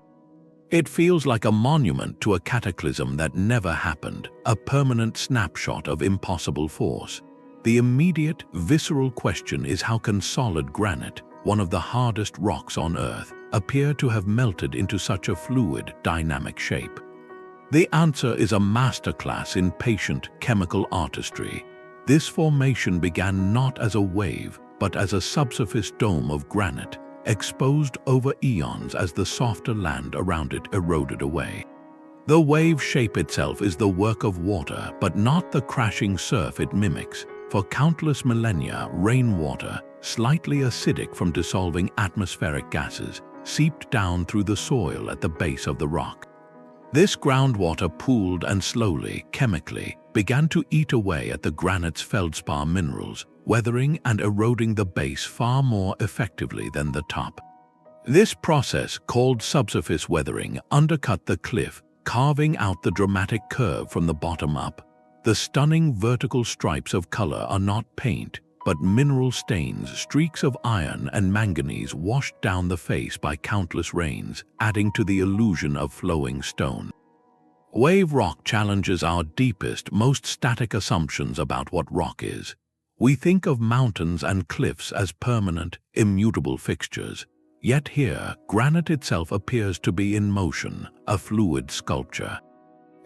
It feels like a monument to a cataclysm that never happened, a permanent snapshot of impossible force. The immediate, visceral question is, how can solid granite, one of the hardest rocks on Earth, appear to have melted into such a fluid, dynamic shape? The answer is a masterclass in patient chemical artistry. This formation began not as a wave, but as a subsurface dome of granite, exposed over eons as the softer land around it eroded away. The wave shape itself is the work of water, but not the crashing surf it mimics. For countless millennia, rainwater, slightly acidic from dissolving atmospheric gases, seeped down through the soil at the base of the rock. This groundwater pooled and slowly, chemically, began to eat away at the granite's feldspar minerals, weathering and eroding the base far more effectively than the top. This process, called subsurface weathering, undercut the cliff, carving out the dramatic curve from the bottom up. The stunning vertical stripes of color are not paint, but mineral stains, streaks of iron and manganese washed down the face by countless rains, adding to the illusion of flowing stone. Wave rock challenges our deepest, most static assumptions about what rock is. We think of mountains and cliffs as permanent, immutable fixtures. Yet here, granite itself appears to be in motion, a fluid sculpture.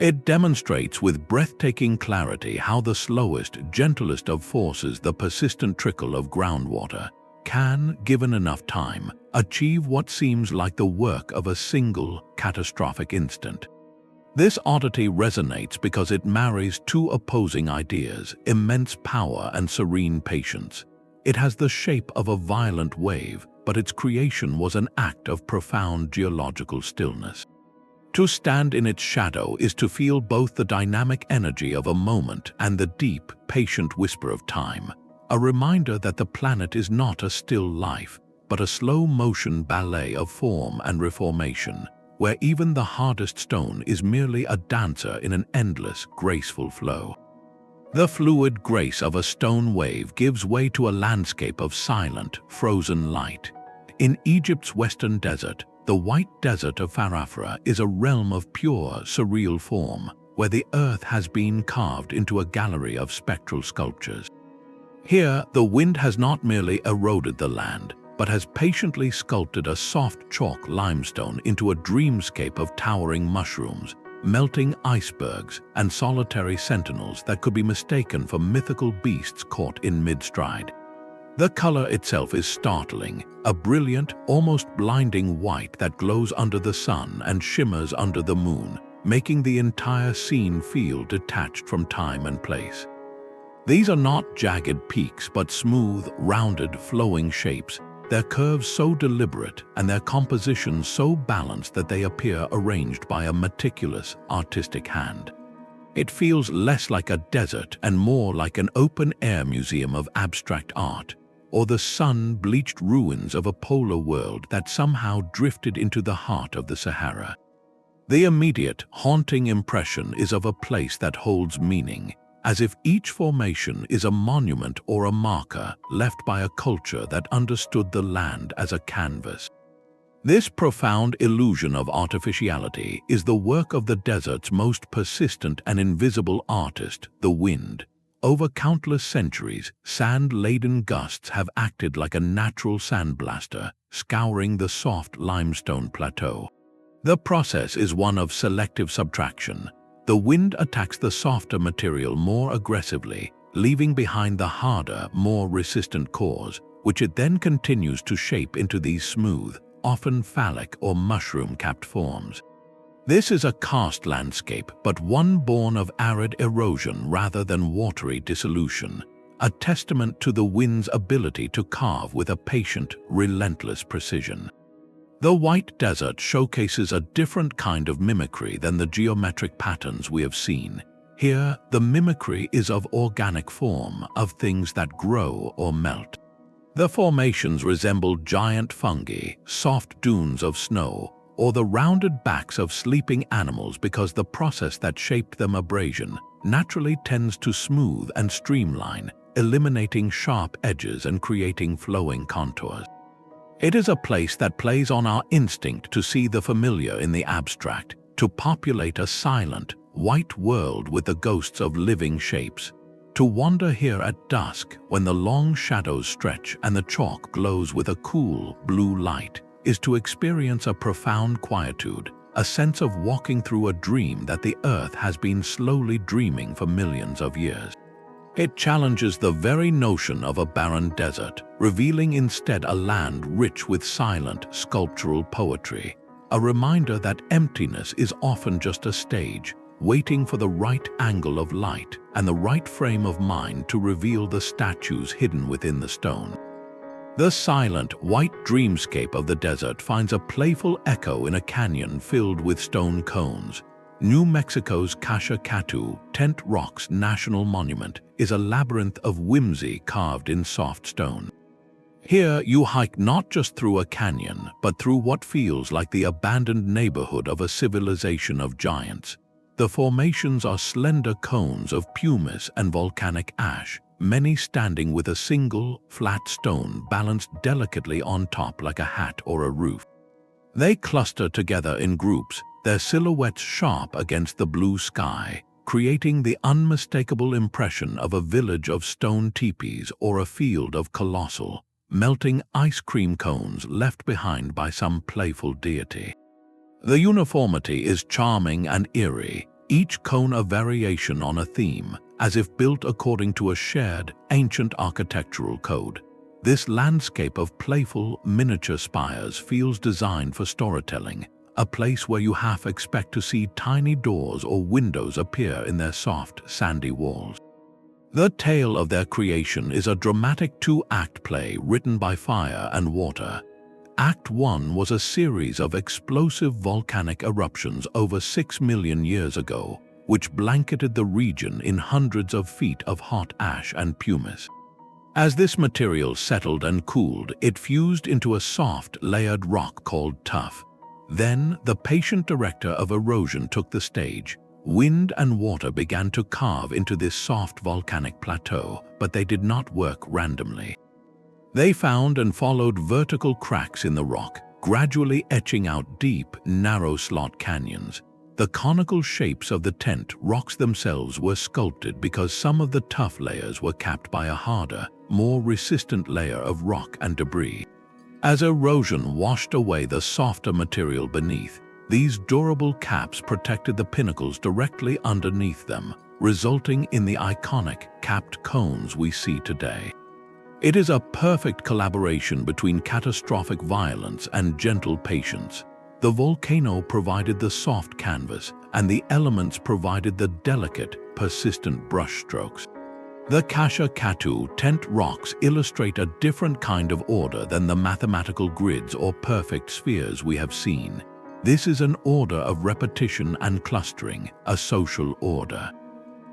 It demonstrates with breathtaking clarity how the slowest, gentlest of forces, the persistent trickle of groundwater, can, given enough time, achieve what seems like the work of a single, catastrophic instant. This oddity resonates because it marries two opposing ideas, immense power and serene patience. It has the shape of a violent wave, but its creation was an act of profound geological stillness. To stand in its shadow is to feel both the dynamic energy of a moment and the deep, patient whisper of time, a reminder that the planet is not a still life, but a slow-motion ballet of form and reformation, where even the hardest stone is merely a dancer in an endless, graceful flow. The fluid grace of a stone wave gives way to a landscape of silent, frozen light. In Egypt's western desert, the white desert of Farafra is a realm of pure, surreal form, where the earth has been carved into a gallery of spectral sculptures. Here, the wind has not merely eroded the land, but has patiently sculpted a soft chalk limestone into a dreamscape of towering mushrooms, melting icebergs, and solitary sentinels that could be mistaken for mythical beasts caught in mid-stride. The color itself is startling, a brilliant, almost blinding white that glows under the sun and shimmers under the moon, making the entire scene feel detached from time and place. These are not jagged peaks, but smooth, rounded, flowing shapes, their curves so deliberate and their composition so balanced that they appear arranged by a meticulous, artistic hand. It feels less like a desert and more like an open-air museum of abstract art, or the sun-bleached ruins of a polar world that somehow drifted into the heart of the Sahara. The immediate, haunting impression is of a place that holds meaning, as if each formation is a monument or a marker left by a culture that understood the land as a canvas. This profound illusion of artificiality is the work of the desert's most persistent and invisible artist, the wind. Over countless centuries, sand-laden gusts have acted like a natural sandblaster, scouring the soft limestone plateau. The process is one of selective subtraction. The wind attacks the softer material more aggressively, leaving behind the harder, more resistant cores, which it then continues to shape into these smooth, often phallic or mushroom-capped forms. This is a karst landscape, but one born of arid erosion rather than watery dissolution, a testament to the wind's ability to carve with a patient, relentless precision. The white desert showcases a different kind of mimicry than the geometric patterns we have seen. Here, the mimicry is of organic form, of things that grow or melt. The formations resemble giant fungi, soft dunes of snow, or the rounded backs of sleeping animals because the process that shaped them, abrasion, naturally tends to smooth and streamline, eliminating sharp edges and creating flowing contours. It is a place that plays on our instinct to see the familiar in the abstract, to populate a silent, white world with the ghosts of living shapes. To wander here at dusk, when the long shadows stretch and the chalk glows with a cool, blue light, is to experience a profound quietude, a sense of walking through a dream that the earth has been slowly dreaming for millions of years. It challenges the very notion of a barren desert, revealing instead a land rich with silent, sculptural poetry, a reminder that emptiness is often just a stage, waiting for the right angle of light and the right frame of mind to reveal the statues hidden within the stone. The silent, white dreamscape of the desert finds a playful echo in a canyon filled with stone cones. New Mexico's Kasha-Katuwe Tent Rocks National Monument is a labyrinth of whimsy carved in soft stone. Here you hike not just through a canyon, but through what feels like the abandoned neighborhood of a civilization of giants. The formations are slender cones of pumice and volcanic ash, many standing with a single, flat stone balanced delicately on top like a hat or a roof. They cluster together in groups, their silhouettes sharp against the blue sky, creating the unmistakable impression of a village of stone teepees or a field of colossal, melting ice cream cones left behind by some playful deity. The uniformity is charming and eerie, each cone a variation on a theme, as if built according to a shared, ancient architectural code. This landscape of playful, miniature spires feels designed for storytelling, a place where you half expect to see tiny doors or windows appear in their soft, sandy walls. The tale of their creation is a dramatic two-act play written by fire and water. Act 1 was a series of explosive volcanic eruptions over 6 million years ago, which blanketed the region in hundreds of feet of hot ash and pumice. As this material settled and cooled, it fused into a soft, layered rock called tuff. Then, the patient director of erosion took the stage. Wind and water began to carve into this soft volcanic plateau, but they did not work randomly. They found and followed vertical cracks in the rock, gradually etching out deep, narrow slot canyons. The conical shapes of the tent rocks themselves were sculpted because some of the tough layers were capped by a harder, more resistant layer of rock and debris. As erosion washed away the softer material beneath, these durable caps protected the pinnacles directly underneath them, resulting in the iconic capped cones we see today. It is a perfect collaboration between catastrophic violence and gentle patience. The volcano provided the soft canvas, and the elements provided the delicate, persistent brushstrokes. The Kasha-Katuwe tent rocks illustrate a different kind of order than the mathematical grids or perfect spheres we have seen. This is an order of repetition and clustering, a social order.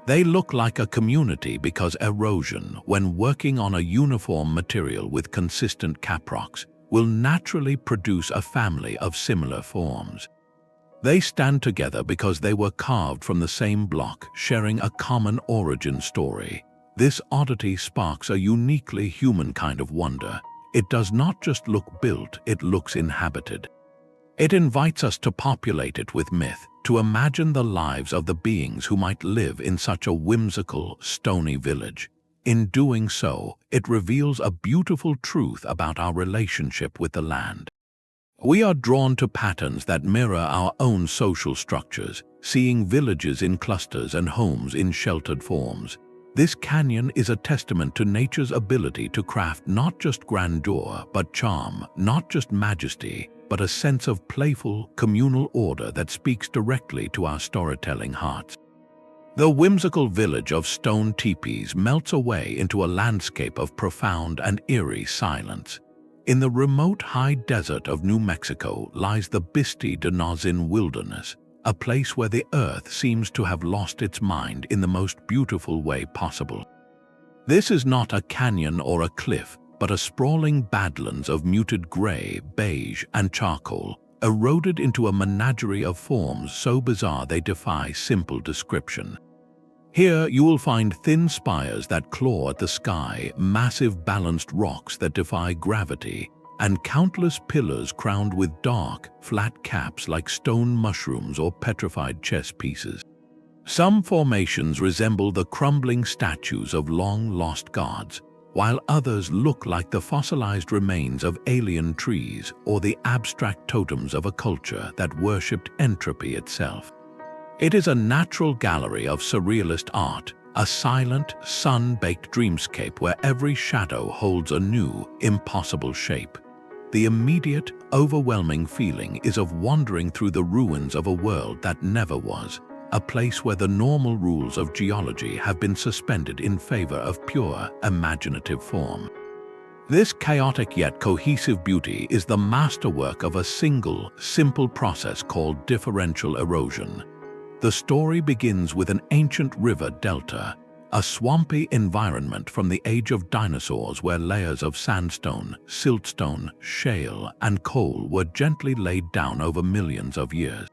They look like a community because erosion, when working on a uniform material with consistent caprocks, will naturally produce a family of similar forms. They stand together because they were carved from the same block, sharing a common origin story. This oddity sparks a uniquely human kind of wonder. It does not just look built, it looks inhabited. It invites us to populate it with myth, to imagine the lives of the beings who might live in such a whimsical, stony village. In doing so, it reveals a beautiful truth about our relationship with the land. We are drawn to patterns that mirror our own social structures, seeing villages in clusters and homes in sheltered forms. This canyon is a testament to nature's ability to craft not just grandeur, but charm, not just majesty, but a sense of playful, communal order that speaks directly to our storytelling hearts. The whimsical village of stone teepees melts away into a landscape of profound and eerie silence. In the remote high desert of New Mexico lies the Bisti-De-Na-Zin Wilderness, a place where the earth seems to have lost its mind in the most beautiful way possible. This is not a canyon or a cliff, but a sprawling badlands of muted gray, beige, and charcoal, eroded into a menagerie of forms so bizarre they defy simple description. Here you will find thin spires that claw at the sky, massive balanced rocks that defy gravity, and countless pillars crowned with dark, flat caps like stone mushrooms or petrified chess pieces. Some formations resemble the crumbling statues of long-lost gods, while others look like the fossilized remains of alien trees or the abstract totems of a culture that worshipped entropy itself. It is a natural gallery of surrealist art, a silent, sun-baked dreamscape where every shadow holds a new, impossible shape. The immediate, overwhelming feeling is of wandering through the ruins of a world that never was, a place where the normal rules of geology have been suspended in favor of pure, imaginative form. This chaotic yet cohesive beauty is the masterwork of a single, simple process called differential erosion. The story begins with an ancient river delta, a swampy environment from the age of dinosaurs where layers of sandstone, siltstone, shale, and coal were gently laid down over millions of years.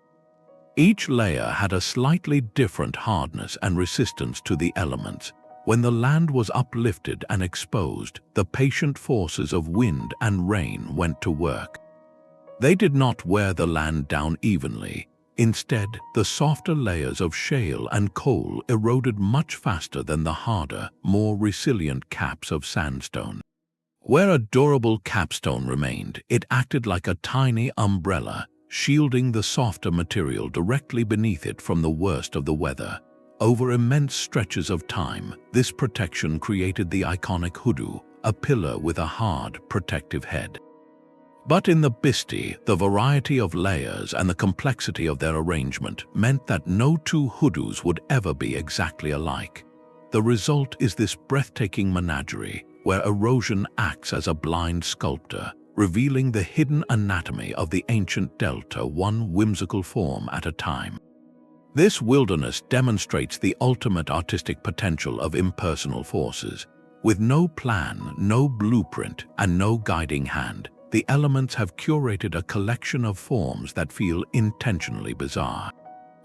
Each layer had a slightly different hardness and resistance to the elements. When the land was uplifted and exposed, the patient forces of wind and rain went to work. They did not wear the land down evenly. Instead, the softer layers of shale and coal eroded much faster than the harder, more resilient caps of sandstone. Where a durable capstone remained, it acted like a tiny umbrella, shielding the softer material directly beneath it from the worst of the weather. Over immense stretches of time, this protection created the iconic hoodoo, a pillar with a hard, protective head. But in the Bisti, the variety of layers and the complexity of their arrangement meant that no two hoodoos would ever be exactly alike. The result is this breathtaking menagerie, where erosion acts as a blind sculptor, revealing the hidden anatomy of the ancient delta one whimsical form at a time. This wilderness demonstrates the ultimate artistic potential of impersonal forces. With no plan, no blueprint, and no guiding hand, the elements have curated a collection of forms that feel intentionally bizarre.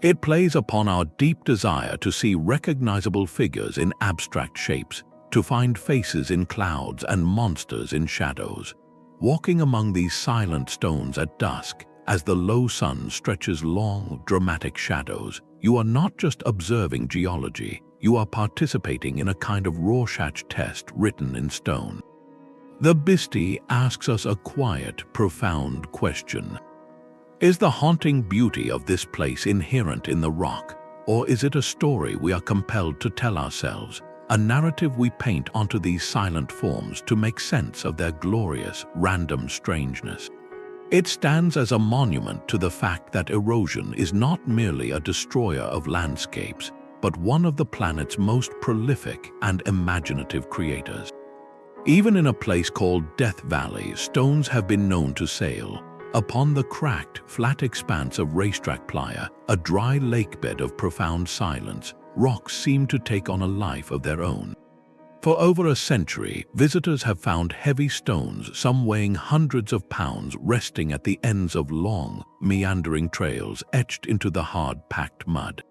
It plays upon our deep desire to see recognizable figures in abstract shapes, to find faces in clouds and monsters in shadows. Walking among these silent stones at dusk, as the low sun stretches long, dramatic shadows, you are not just observing geology, you are participating in a kind of Rorschach test written in stone. The Bisti asks us a quiet, profound question. Is the haunting beauty of this place inherent in the rock, or is it a story we are compelled to tell ourselves, a narrative we paint onto these silent forms to make sense of their glorious, random strangeness? It stands as a monument to the fact that erosion is not merely a destroyer of landscapes, but one of the planet's most prolific and imaginative creators. Even in a place called Death Valley, stones have been known to sail. Upon the cracked, flat expanse of racetrack playa, a dry lakebed of profound silence, rocks seem to take on a life of their own. For over a century, visitors have found heavy stones, some weighing hundreds of pounds, resting at the ends of long, meandering trails etched into the hard-packed mud.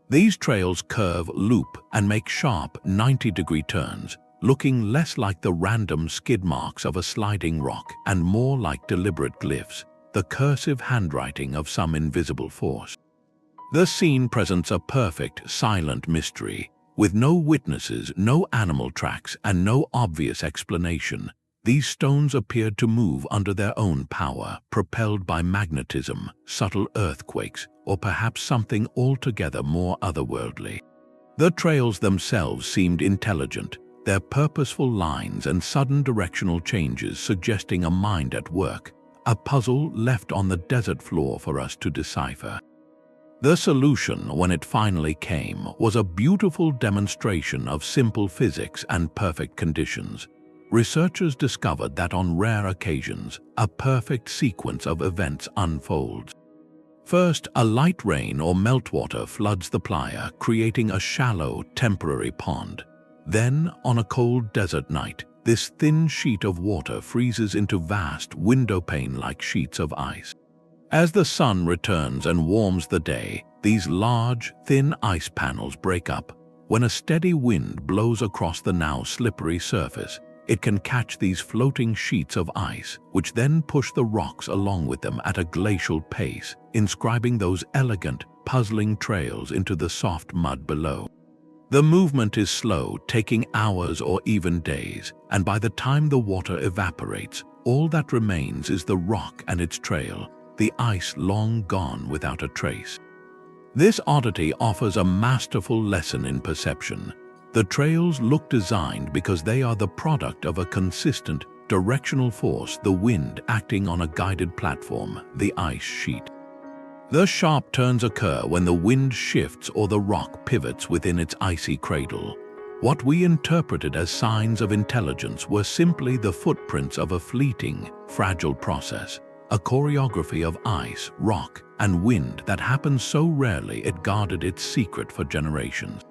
These trails curve, loop, and make sharp 90-degree turns, looking less like the random skid marks of a sliding rock and more like deliberate glyphs, the cursive handwriting of some invisible force. The scene presents a perfect, silent mystery. With no witnesses, no animal tracks, and no obvious explanation, these stones appeared to move under their own power, propelled by magnetism, subtle earthquakes, or perhaps something altogether more otherworldly. The trails themselves seemed intelligent, their purposeful lines and sudden directional changes suggesting a mind at work, a puzzle left on the desert floor for us to decipher. The solution, when it finally came, was a beautiful demonstration of simple physics and perfect conditions. Researchers discovered that on rare occasions, a perfect sequence of events unfolds. First, a light rain or meltwater floods the playa, creating a shallow, temporary pond. Then, on a cold desert night, this thin sheet of water freezes into vast, windowpane-like sheets of ice. As the sun returns and warms the day, these large, thin ice panels break up. When a steady wind blows across the now slippery surface, it can catch these floating sheets of ice, which then push the rocks along with them at a glacial pace, inscribing those elegant, puzzling trails into the soft mud below. The movement is slow, taking hours or even days, and by the time the water evaporates, all that remains is the rock and its trail, the ice long gone without a trace. This oddity offers a masterful lesson in perception. The trails look designed because they are the product of a consistent, directional force, the wind acting on a guided platform, the ice sheet. The sharp turns occur when the wind shifts or the rock pivots within its icy cradle. What we interpreted as signs of intelligence were simply the footprints of a fleeting, fragile process, a choreography of ice, rock, and wind that happens so rarely it guarded its secret for generations.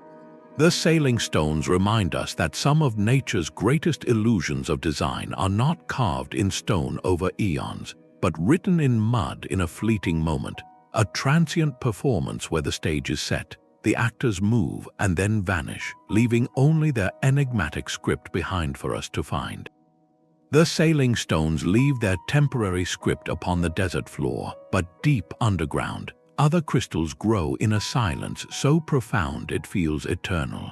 The sailing stones remind us that some of nature's greatest illusions of design are not carved in stone over eons, but written in mud in a fleeting moment, a transient performance where the stage is set, the actors move and then vanish, leaving only their enigmatic script behind for us to find. The sailing stones leave their temporary script upon the desert floor, but deep underground, other crystals grow in a silence so profound it feels eternal.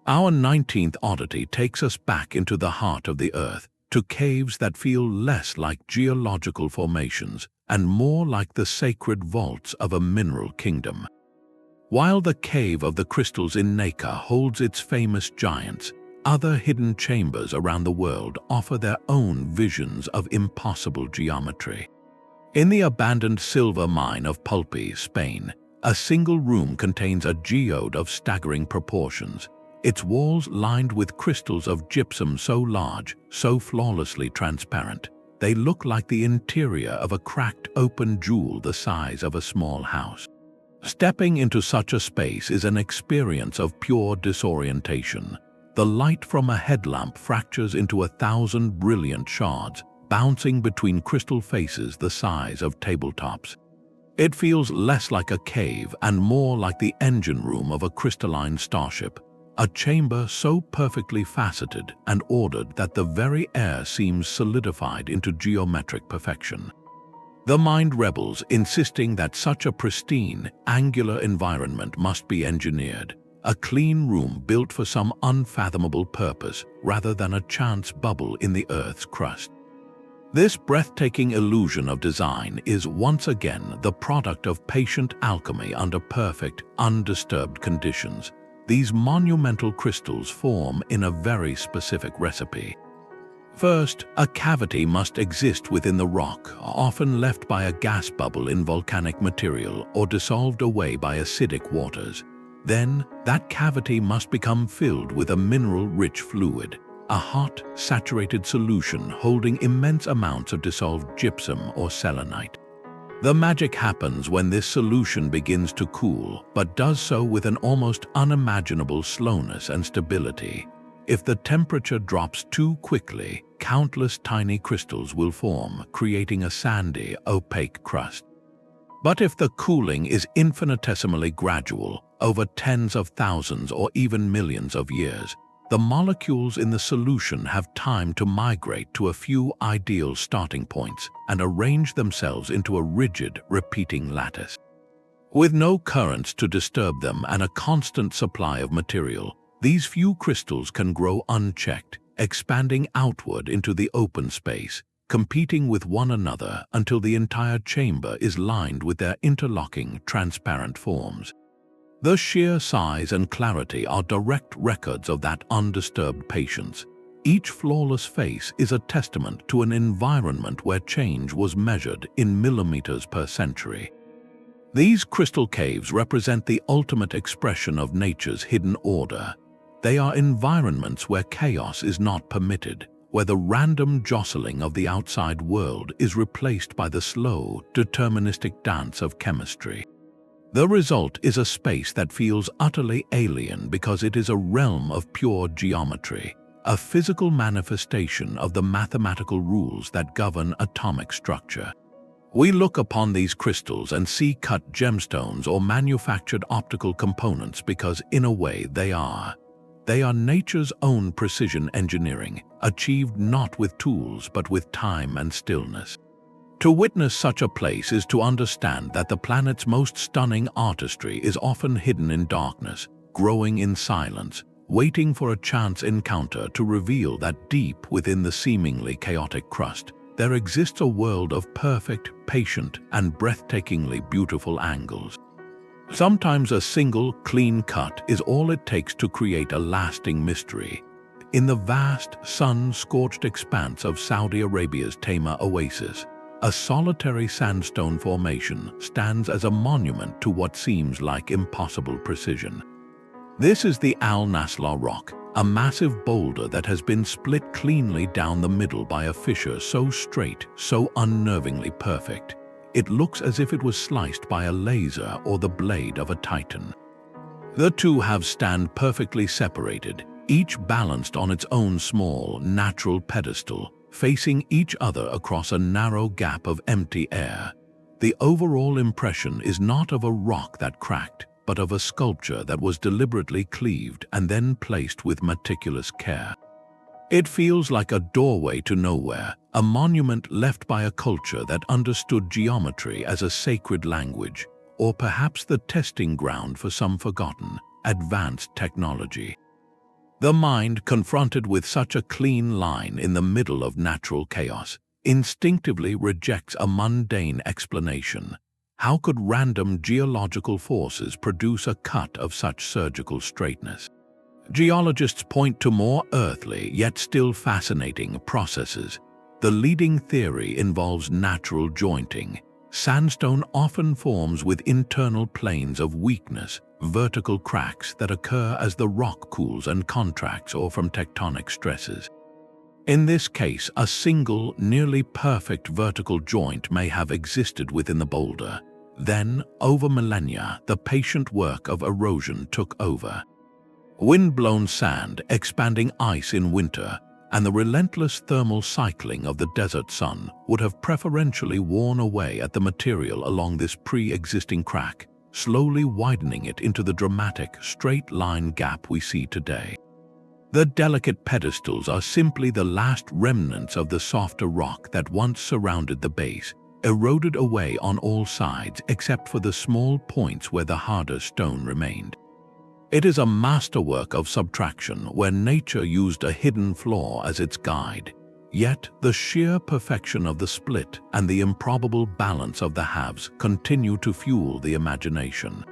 Our 19th oddity takes us back into the heart of the earth, to caves that feel less like geological formations and more like the sacred vaults of a mineral kingdom. While the Cave of the Crystals in Naka holds its famous giants, other hidden chambers around the world offer their own visions of impossible geometry. In the abandoned silver mine of Pulpe, Spain, a single room contains a geode of staggering proportions, its walls lined with crystals of gypsum so large, so flawlessly transparent, they look like the interior of a cracked open jewel the size of a small house. Stepping into such a space is an experience of pure disorientation. The light from a headlamp fractures into 1,000 brilliant shards, bouncing between crystal faces the size of tabletops. It feels less like a cave and more like the engine room of a crystalline starship, a chamber so perfectly faceted and ordered that the very air seems solidified into geometric perfection. The mind rebels, insisting that such a pristine, angular environment must be engineered, a clean room built for some unfathomable purpose rather than a chance bubble in the Earth's crust. This breathtaking illusion of design is once again the product of patient alchemy under perfect, undisturbed conditions. These monumental crystals form in a very specific recipe. First, a cavity must exist within the rock, often left by a gas bubble in volcanic material or dissolved away by acidic waters. Then, that cavity must become filled with a mineral-rich fluid, a hot, saturated solution holding immense amounts of dissolved gypsum or selenite. The magic happens when this solution begins to cool, but does so with an almost unimaginable slowness and stability. If the temperature drops too quickly, countless tiny crystals will form, creating a sandy, opaque crust. But if the cooling is infinitesimally gradual, over tens of thousands or even millions of years, the molecules in the solution have time to migrate to a few ideal starting points and arrange themselves into a rigid, repeating lattice. With no currents to disturb them and a constant supply of material, these few crystals can grow unchecked, expanding outward into the open space, competing with one another until the entire chamber is lined with their interlocking, transparent forms. The sheer size and clarity are direct records of that undisturbed patience. Each flawless face is a testament to an environment where change was measured in millimeters per century. These crystal caves represent the ultimate expression of nature's hidden order. They are environments where chaos is not permitted, where the random jostling of the outside world is replaced by the slow, deterministic dance of chemistry. The result is a space that feels utterly alien because it is a realm of pure geometry, a physical manifestation of the mathematical rules that govern atomic structure. We look upon these crystals and see cut gemstones or manufactured optical components because, in a way, they are nature's own precision engineering, achieved not with tools but with time and stillness. To witness such a place is to understand that the planet's most stunning artistry is often hidden in darkness, growing in silence, waiting for a chance encounter to reveal that deep within the seemingly chaotic crust, there exists a world of perfect, patient, and breathtakingly beautiful angles. Sometimes a single, clean cut is all it takes to create a lasting mystery. In the vast, sun-scorched expanse of Saudi Arabia's Tema Oasis, a solitary sandstone formation stands as a monument to what seems like impossible precision. This is the Naslaa Rock, a massive boulder that has been split cleanly down the middle by a fissure so straight, so unnervingly perfect. It looks as if it was sliced by a laser or the blade of a titan. The two halves stand perfectly separated, each balanced on its own small, natural pedestal, facing each other across a narrow gap of empty air. The overall impression is not of a rock that cracked, but of a sculpture that was deliberately cleaved and then placed with meticulous care. It feels like a doorway to nowhere, a monument left by a culture that understood geometry as a sacred language, or perhaps the testing ground for some forgotten, advanced technology. The mind, confronted with such a clean line in the middle of natural chaos, instinctively rejects a mundane explanation. How could random geological forces produce a cut of such surgical straightness? Geologists point to more earthly, yet still fascinating, processes. The leading theory involves natural jointing. Sandstone often forms with internal planes of weakness, vertical cracks that occur as the rock cools and contracts or from tectonic stresses. In this case, a single, nearly perfect vertical joint may have existed within the boulder. Then, over millennia, the patient work of erosion took over. Wind-blown sand, expanding ice in winter, and the relentless thermal cycling of the desert sun would have preferentially worn away at the material along this pre-existing crack, slowly widening it into the dramatic, straight-line gap we see today. The delicate pedestals are simply the last remnants of the softer rock that once surrounded the base, eroded away on all sides except for the small points where the harder stone remained. It is a masterwork of subtraction where nature used a hidden flaw as its guide. Yet the sheer perfection of the split and the improbable balance of the halves continue to fuel the imagination.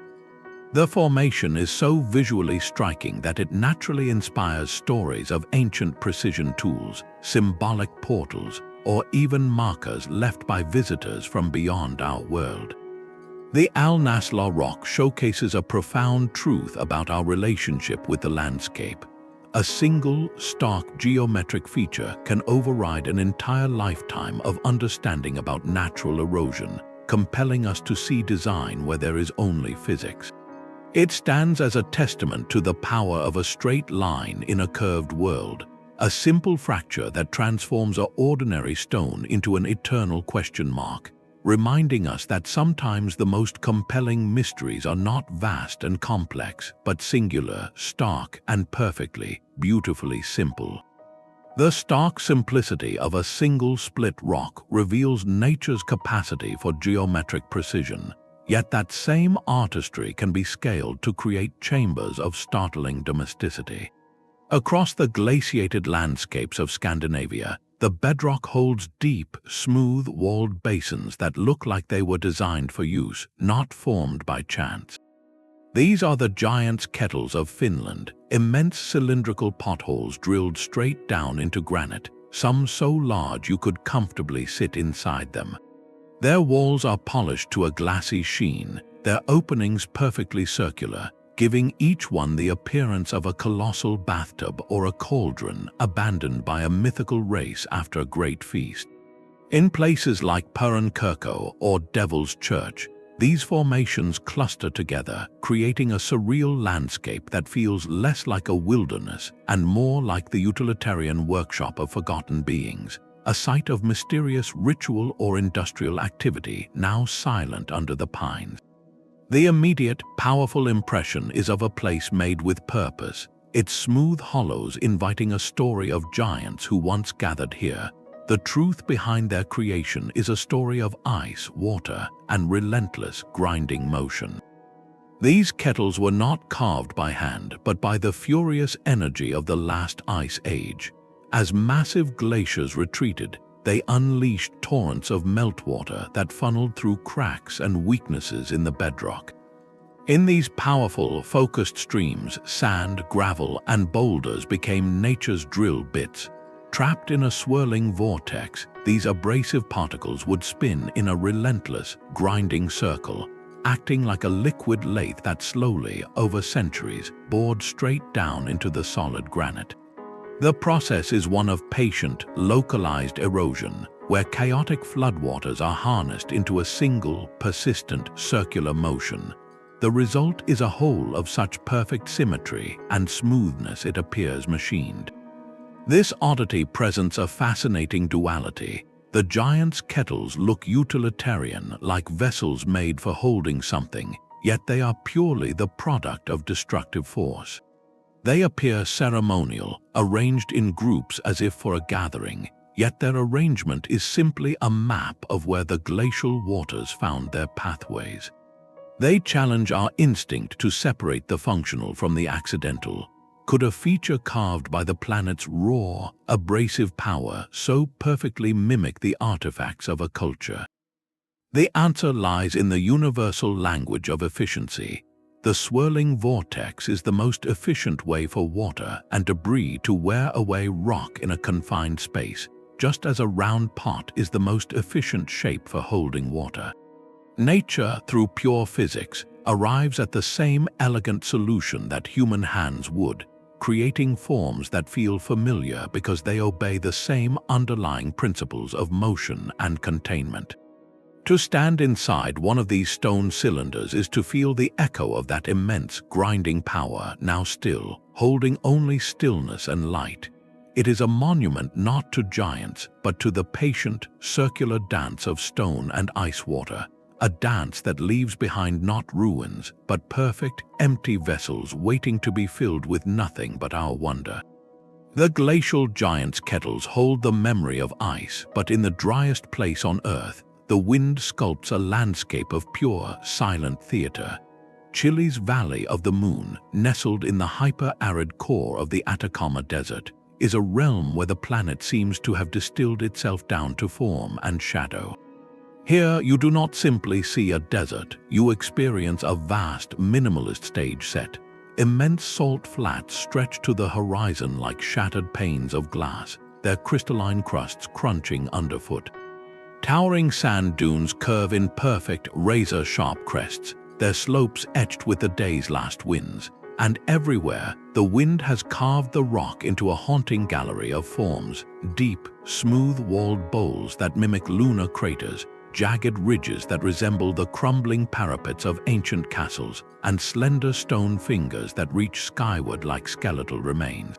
The formation is so visually striking that it naturally inspires stories of ancient precision tools, symbolic portals, or even markers left by visitors from beyond our world. The Naslaa Rock showcases a profound truth about our relationship with the landscape. A single, stark geometric feature can override an entire lifetime of understanding about natural erosion, compelling us to see design where there is only physics. It stands as a testament to the power of a straight line in a curved world, a simple fracture that transforms an ordinary stone into an eternal question mark, reminding us that sometimes the most compelling mysteries are not vast and complex, but singular, stark, and perfectly, beautifully simple. The stark simplicity of a single split rock reveals nature's capacity for geometric precision, yet that same artistry can be scaled to create chambers of startling domesticity. Across the glaciated landscapes of Scandinavia, the bedrock holds deep, smooth-walled basins that look like they were designed for use, not formed by chance. These are the giant's kettles of Finland, immense cylindrical potholes drilled straight down into granite, some so large you could comfortably sit inside them. Their walls are polished to a glassy sheen, their openings perfectly circular, giving each one the appearance of a colossal bathtub or a cauldron abandoned by a mythical race after a great feast. In places like Perunkurko or Devil's Church, these formations cluster together, creating a surreal landscape that feels less like a wilderness and more like the utilitarian workshop of forgotten beings, a site of mysterious ritual or industrial activity now silent under the pines. The immediate, powerful impression is of a place made with purpose, its smooth hollows inviting a story of giants who once gathered here. The truth behind their creation is a story of ice, water, and relentless, grinding motion. These kettles were not carved by hand, but by the furious energy of the last ice age. As massive glaciers retreated, they unleashed torrents of meltwater that funneled through cracks and weaknesses in the bedrock. In these powerful, focused streams, sand, gravel, and boulders became nature's drill bits. Trapped in a swirling vortex, these abrasive particles would spin in a relentless, grinding circle, acting like a liquid lathe that slowly, over centuries, bored straight down into the solid granite. The process is one of patient, localized erosion, where chaotic floodwaters are harnessed into a single, persistent, circular motion. The result is a whole of such perfect symmetry and smoothness it appears machined. This oddity presents a fascinating duality. The giant's kettles look utilitarian, like vessels made for holding something, yet they are purely the product of destructive force. They appear ceremonial, arranged in groups as if for a gathering, yet their arrangement is simply a map of where the glacial waters found their pathways. They challenge our instinct to separate the functional from the accidental. Could a feature carved by the planet's raw, abrasive power so perfectly mimic the artifacts of a culture? The answer lies in the universal language of efficiency. The swirling vortex is the most efficient way for water and debris to wear away rock in a confined space, just as a round pot is the most efficient shape for holding water. Nature, through pure physics, arrives at the same elegant solution that human hands would, creating forms that feel familiar because they obey the same underlying principles of motion and containment. To stand inside one of these stone cylinders is to feel the echo of that immense grinding power, now still, holding only stillness and light. It is a monument not to giants, but to the patient, circular dance of stone and ice water. A dance that leaves behind not ruins, but perfect, empty vessels waiting to be filled with nothing but our wonder. The glacial giant's kettles hold the memory of ice, but in the driest place on Earth, the wind sculpts a landscape of pure, silent theater. Chile's Valley of the Moon, nestled in the hyper-arid core of the Atacama Desert, is a realm where the planet seems to have distilled itself down to form and shadow. Here, you do not simply see a desert, you experience a vast, minimalist stage set. Immense salt flats stretch to the horizon like shattered panes of glass, their crystalline crusts crunching underfoot. Towering sand dunes curve in perfect, razor-sharp crests, their slopes etched with the day's last winds. And everywhere, the wind has carved the rock into a haunting gallery of forms, deep, smooth-walled bowls that mimic lunar craters, jagged ridges that resemble the crumbling parapets of ancient castles, and slender stone fingers that reach skyward like skeletal remains.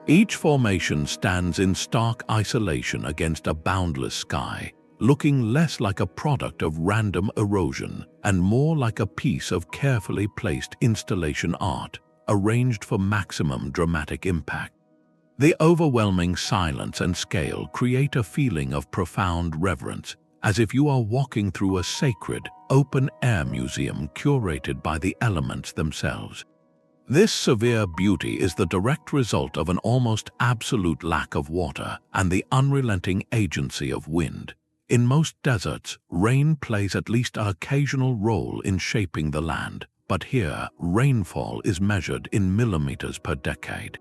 Each formation stands in stark isolation against a boundless sky, looking less like a product of random erosion and more like a piece of carefully placed installation art, arranged for maximum dramatic impact. The overwhelming silence and scale create a feeling of profound reverence, as if you are walking through a sacred, open-air museum curated by the elements themselves. This severe beauty is the direct result of an almost absolute lack of water and the unrelenting agency of wind. In most deserts, rain plays at least an occasional role in shaping the land, but here, rainfall is measured in millimeters per decade.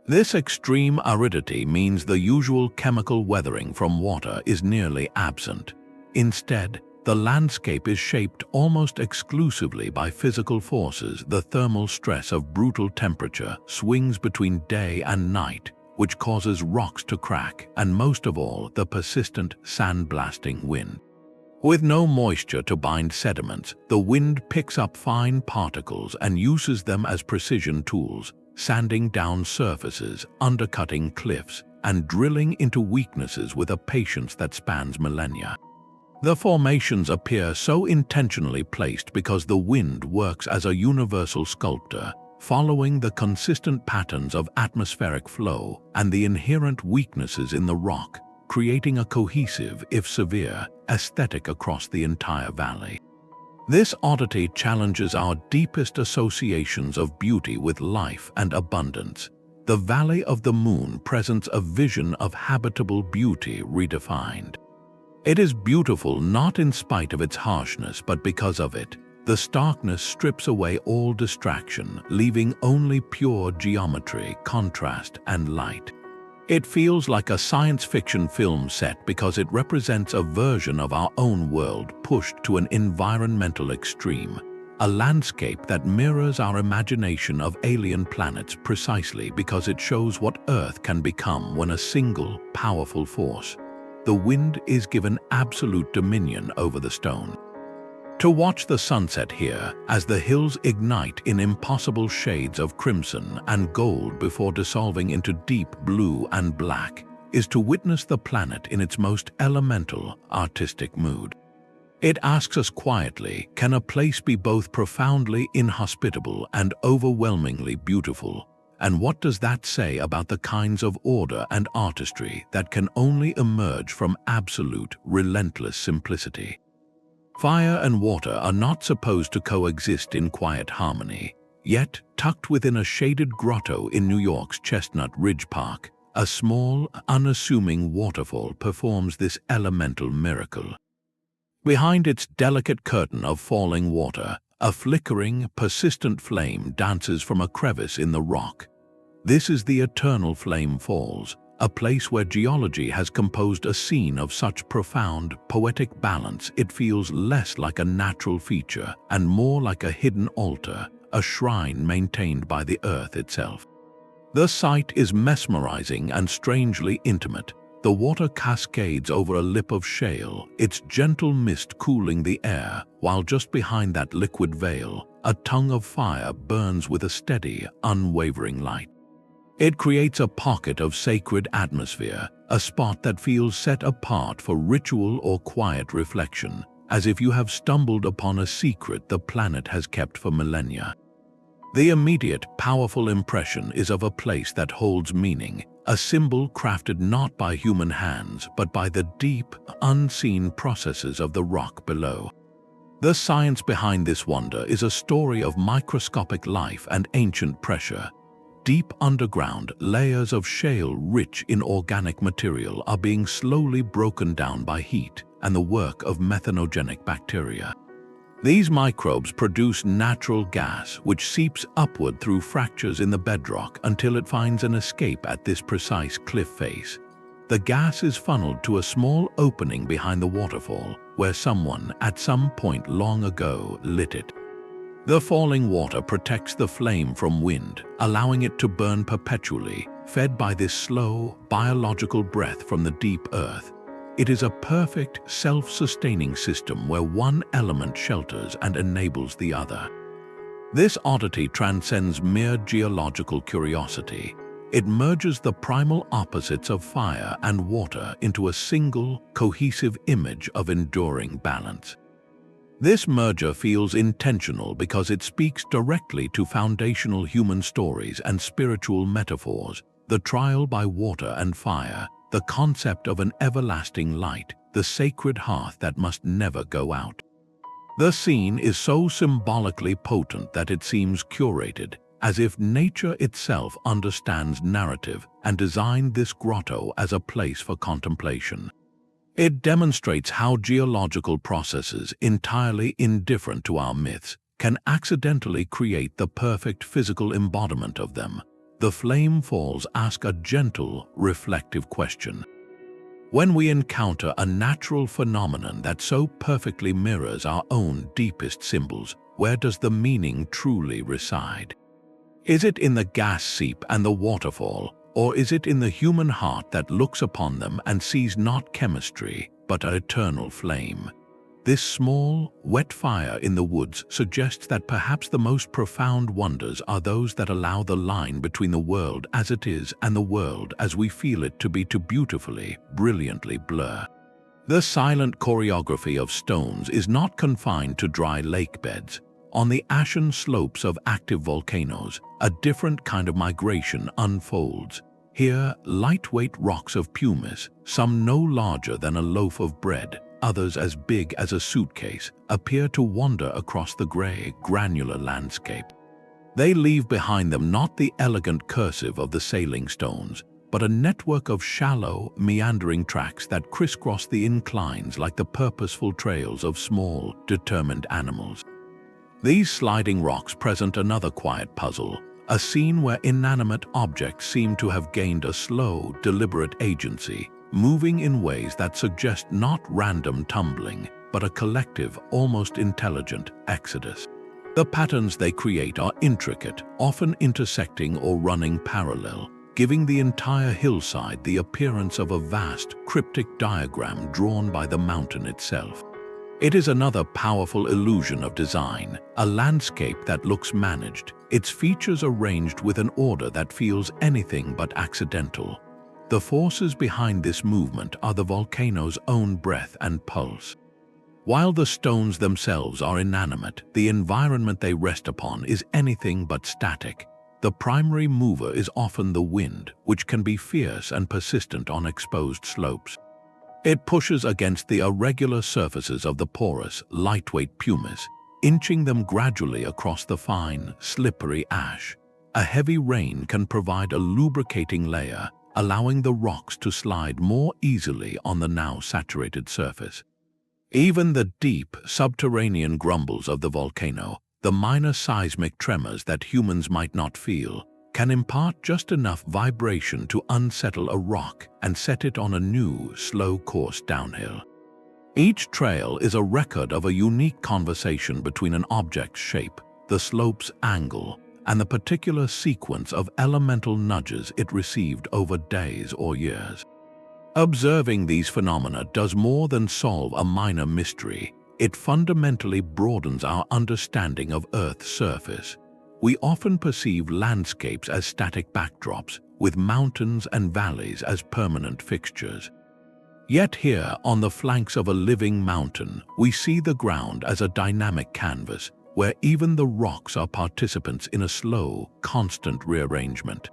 This extreme aridity means the usual chemical weathering from water is nearly absent. Instead, the landscape is shaped almost exclusively by physical forces. The thermal stress of brutal temperature swings between day and night, which causes rocks to crack, and most of all, the persistent sandblasting wind. With no moisture to bind sediments, the wind picks up fine particles and uses them as precision tools, sanding down surfaces, undercutting cliffs, and drilling into weaknesses with a patience that spans millennia. The formations appear so intentionally placed because the wind works as a universal sculptor, following the consistent patterns of atmospheric flow and the inherent weaknesses in the rock, creating a cohesive, if severe, aesthetic across the entire valley. This oddity challenges our deepest associations of beauty with life and abundance. The Valley of the Moon presents a vision of habitable beauty redefined. It is beautiful not in spite of its harshness, but because of it. The starkness strips away all distraction, leaving only pure geometry, contrast, and light. It feels like a science fiction film set because it represents a version of our own world pushed to an environmental extreme, a landscape that mirrors our imagination of alien planets precisely because it shows what Earth can become when a single, powerful force, the wind, is given absolute dominion over the stone. To watch the sunset here as the hills ignite in impossible shades of crimson and gold before dissolving into deep blue and black is to witness the planet in its most elemental, artistic mood. It asks us quietly, can a place be both profoundly inhospitable and overwhelmingly beautiful? And what does that say about the kinds of order and artistry that can only emerge from absolute, relentless simplicity? Fire and water are not supposed to coexist in quiet harmony, yet, tucked within a shaded grotto in New York's Chestnut Ridge Park, a small, unassuming waterfall performs this elemental miracle. Behind its delicate curtain of falling water, a flickering, persistent flame dances from a crevice in the rock. This is the Eternal Flame Falls, a place where geology has composed a scene of such profound, poetic balance it feels less like a natural feature and more like a hidden altar, a shrine maintained by the earth itself. The sight is mesmerizing and strangely intimate. The water cascades over a lip of shale, its gentle mist cooling the air, while just behind that liquid veil, a tongue of fire burns with a steady, unwavering light. It creates a pocket of sacred atmosphere, a spot that feels set apart for ritual or quiet reflection, as if you have stumbled upon a secret the planet has kept for millennia. The immediate, powerful impression is of a place that holds meaning, a symbol crafted not by human hands but by the deep, unseen processes of the rock below. The science behind this wonder is a story of microscopic life and ancient pressure. Deep underground, layers of shale rich in organic material are being slowly broken down by heat and the work of methanogenic bacteria. These microbes produce natural gas which seeps upward through fractures in the bedrock until it finds an escape at this precise cliff face. The gas is funneled to a small opening behind the waterfall, where someone, at some point long ago, lit it. The falling water protects the flame from wind, allowing it to burn perpetually, fed by this slow, biological breath from the deep earth. It is a perfect, self-sustaining system where one element shelters and enables the other. This oddity transcends mere geological curiosity. It merges the primal opposites of fire and water into a single, cohesive image of enduring balance. This merger feels intentional because it speaks directly to foundational human stories and spiritual metaphors, the trial by water and fire, the concept of an everlasting light, the sacred hearth that must never go out. The scene is so symbolically potent that it seems curated, as if nature itself understands narrative and designed this grotto as a place for contemplation. It demonstrates how geological processes, entirely indifferent to our myths, can accidentally create the perfect physical embodiment of them. The flame falls ask a gentle, reflective question. When we encounter a natural phenomenon that so perfectly mirrors our own deepest symbols, where does the meaning truly reside? Is it in the gas seep and the waterfall, or is it in the human heart that looks upon them and sees not chemistry, but an eternal flame? This small, wet fire in the woods suggests that perhaps the most profound wonders are those that allow the line between the world as it is and the world as we feel it to be too beautifully, brilliantly blur. The silent choreography of stones is not confined to dry lake beds. On the ashen slopes of active volcanoes, a different kind of migration unfolds. Here, lightweight rocks of pumice, some no larger than a loaf of bread, others as big as a suitcase, appear to wander across the gray, granular landscape. They leave behind them not the elegant cursive of the sailing stones, but a network of shallow, meandering tracks that crisscross the inclines like the purposeful trails of small, determined animals. These sliding rocks present another quiet puzzle, a scene where inanimate objects seem to have gained a slow, deliberate agency, moving in ways that suggest not random tumbling, but a collective, almost intelligent exodus. The patterns they create are intricate, often intersecting or running parallel, giving the entire hillside the appearance of a vast, cryptic diagram drawn by the mountain itself. It is another powerful illusion of design, a landscape that looks managed, its features arranged with an order that feels anything but accidental. The forces behind this movement are the volcano's own breath and pulse. While the stones themselves are inanimate, the environment they rest upon is anything but static. The primary mover is often the wind, which can be fierce and persistent on exposed slopes. It pushes against the irregular surfaces of the porous, lightweight pumice, inching them gradually across the fine, slippery ash. A heavy rain can provide a lubricating layer, allowing the rocks to slide more easily on the now saturated surface. Even the deep, subterranean grumbles of the volcano, the minor seismic tremors that humans might not feel, can impart just enough vibration to unsettle a rock and set it on a new, slow course downhill. Each trail is a record of a unique conversation between an object's shape, the slope's angle, and the particular sequence of elemental nudges it received over days or years. Observing these phenomena does more than solve a minor mystery. It fundamentally broadens our understanding of Earth's surface. We often perceive landscapes as static backdrops, with mountains and valleys as permanent fixtures. Yet here, on the flanks of a living mountain, we see the ground as a dynamic canvas, where even the rocks are participants in a slow, constant rearrangement.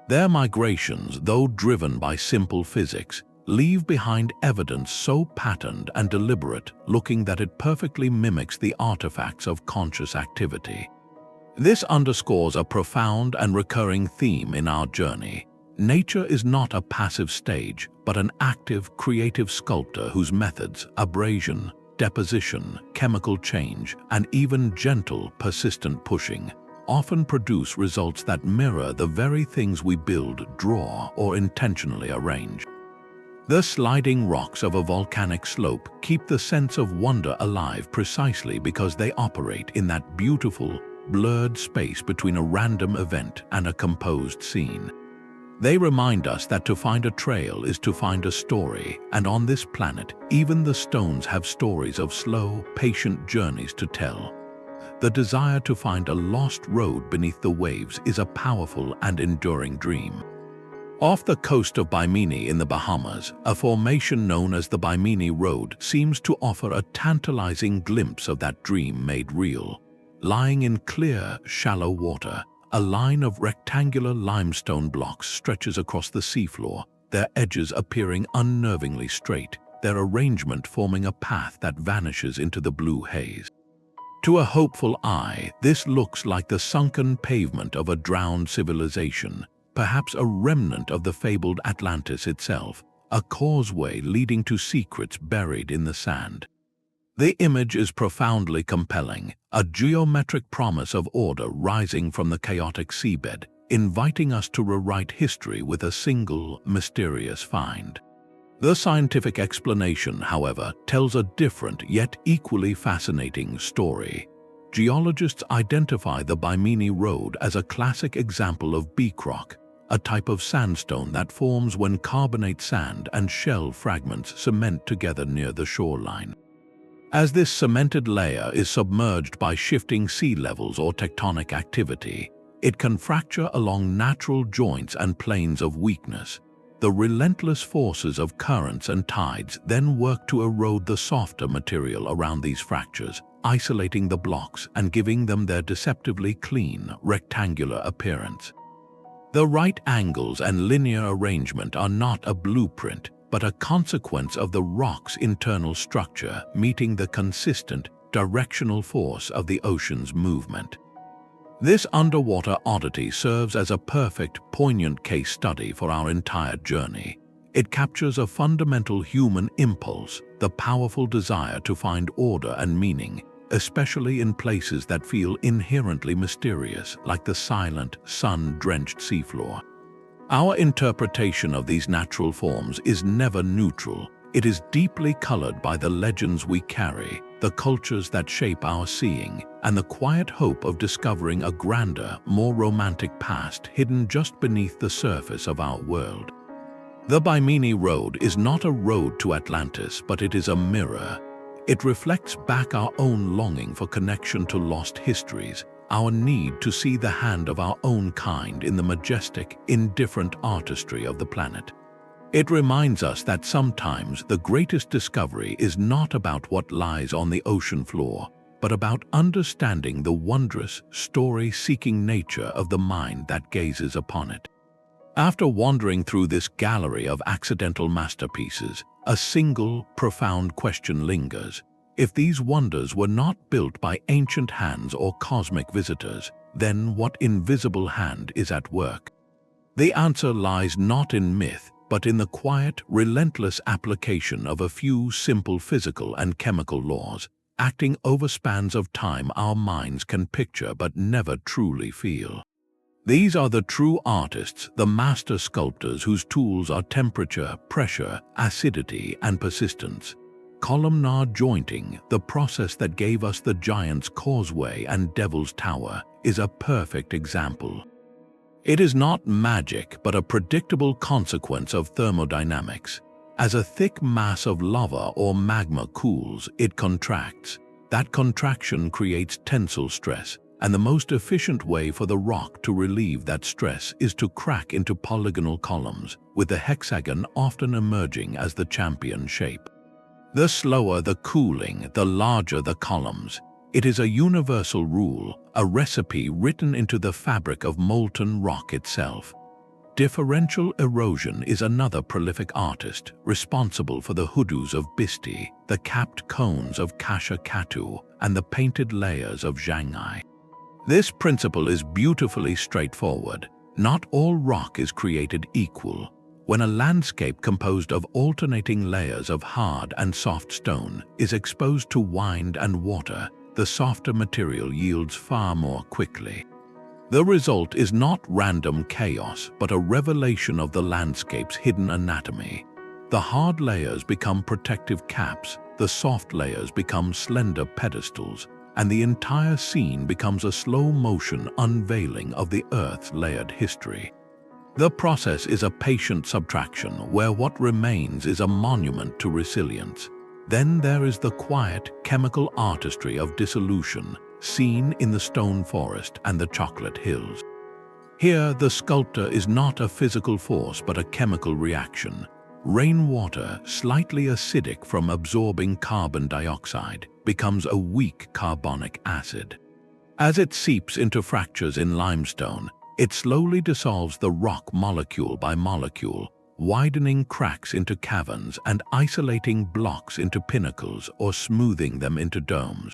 Their migrations, though driven by simple physics, leave behind evidence so patterned and deliberate, looking that it perfectly mimics the artifacts of conscious activity. This underscores a profound and recurring theme in our journey. Nature is not a passive stage, but an active, creative sculptor whose methods, abrasion, deposition, chemical change, and even gentle, persistent pushing, often produce results that mirror the very things we build, draw, or intentionally arrange. The sliding rocks of a volcanic slope keep the sense of wonder alive precisely because they operate in that beautiful, blurred space between a random event and a composed scene. They remind us that to find a trail is to find a story, and on this planet, even the stones have stories of slow, patient journeys to tell. The desire to find a lost road beneath the waves is a powerful and enduring dream. Off the coast of Bimini in the Bahamas, a formation known as the Bimini Road seems to offer a tantalizing glimpse of that dream made real. Lying in clear, shallow water, a line of rectangular limestone blocks stretches across the seafloor, their edges appearing unnervingly straight, their arrangement forming a path that vanishes into the blue haze. To a hopeful eye, this looks like the sunken pavement of a drowned civilization, perhaps a remnant of the fabled Atlantis itself, a causeway leading to secrets buried in the sand. The image is profoundly compelling, a geometric promise of order rising from the chaotic seabed, inviting us to rewrite history with a single, mysterious find. The scientific explanation, however, tells a different yet equally fascinating story. Geologists identify the Bimini Road as a classic example of beak rock, a type of sandstone that forms when carbonate sand and shell fragments cement together near the shoreline. As this cemented layer is submerged by shifting sea levels or tectonic activity, it can fracture along natural joints and planes of weakness. The relentless forces of currents and tides then work to erode the softer material around these fractures, isolating the blocks and giving them their deceptively clean, rectangular appearance. The right angles and linear arrangement are not a blueprint, but a consequence of the rock's internal structure meeting the consistent, directional force of the ocean's movement. This underwater oddity serves as a perfect, poignant case study for our entire journey. It captures a fundamental human impulse, the powerful desire to find order and meaning, especially in places that feel inherently mysterious, like the silent, sun-drenched seafloor. Our interpretation of these natural forms is never neutral. It is deeply colored by the legends we carry, the cultures that shape our seeing, and the quiet hope of discovering a grander, more romantic past hidden just beneath the surface of our world. The Bimini Road is not a road to Atlantis, but it is a mirror. It reflects back our own longing for connection to lost histories, our need to see the hand of our own kind in the majestic, indifferent artistry of the planet. It reminds us that sometimes the greatest discovery is not about what lies on the ocean floor, but about understanding the wondrous, story-seeking nature of the mind that gazes upon it. After wandering through this gallery of accidental masterpieces, a single, profound question lingers. If these wonders were not built by ancient hands or cosmic visitors, then what invisible hand is at work? The answer lies not in myth, but in the quiet, relentless application of a few simple physical and chemical laws, acting over spans of time our minds can picture but never truly feel. These are the true artists, the master sculptors whose tools are temperature, pressure, acidity, and persistence. Columnar jointing, the process that gave us the giant's Causeway and Devil's Tower, is a perfect example. It is not magic, but a predictable consequence of thermodynamics. As a thick mass of lava or magma cools, it contracts. That contraction creates tensile stress, and the most efficient way for the rock to relieve that stress is to crack into polygonal columns, with the hexagon often emerging as the champion shape. The slower the cooling, the larger the columns. It is a universal rule, a recipe written into the fabric of molten rock itself. Differential erosion is another prolific artist, responsible for the hoodoos of Bisti, the capped cones of Kasha-Katuwe, and the painted layers of Zhangye. This principle is beautifully straightforward. Not all rock is created equal. When a landscape composed of alternating layers of hard and soft stone is exposed to wind and water, the softer material yields far more quickly. The result is not random chaos, but a revelation of the landscape's hidden anatomy. The hard layers become protective caps, the soft layers become slender pedestals, and the entire scene becomes a slow-motion unveiling of the Earth's layered history. The process is a patient subtraction where what remains is a monument to resilience. Then there is the quiet, chemical artistry of dissolution, seen in the stone forest and the chocolate hills. Here, the sculptor is not a physical force but a chemical reaction. Rainwater, slightly acidic from absorbing carbon dioxide, becomes a weak carbonic acid. As it seeps into fractures in limestone, it slowly dissolves the rock molecule by molecule, widening cracks into caverns and isolating blocks into pinnacles or smoothing them into domes.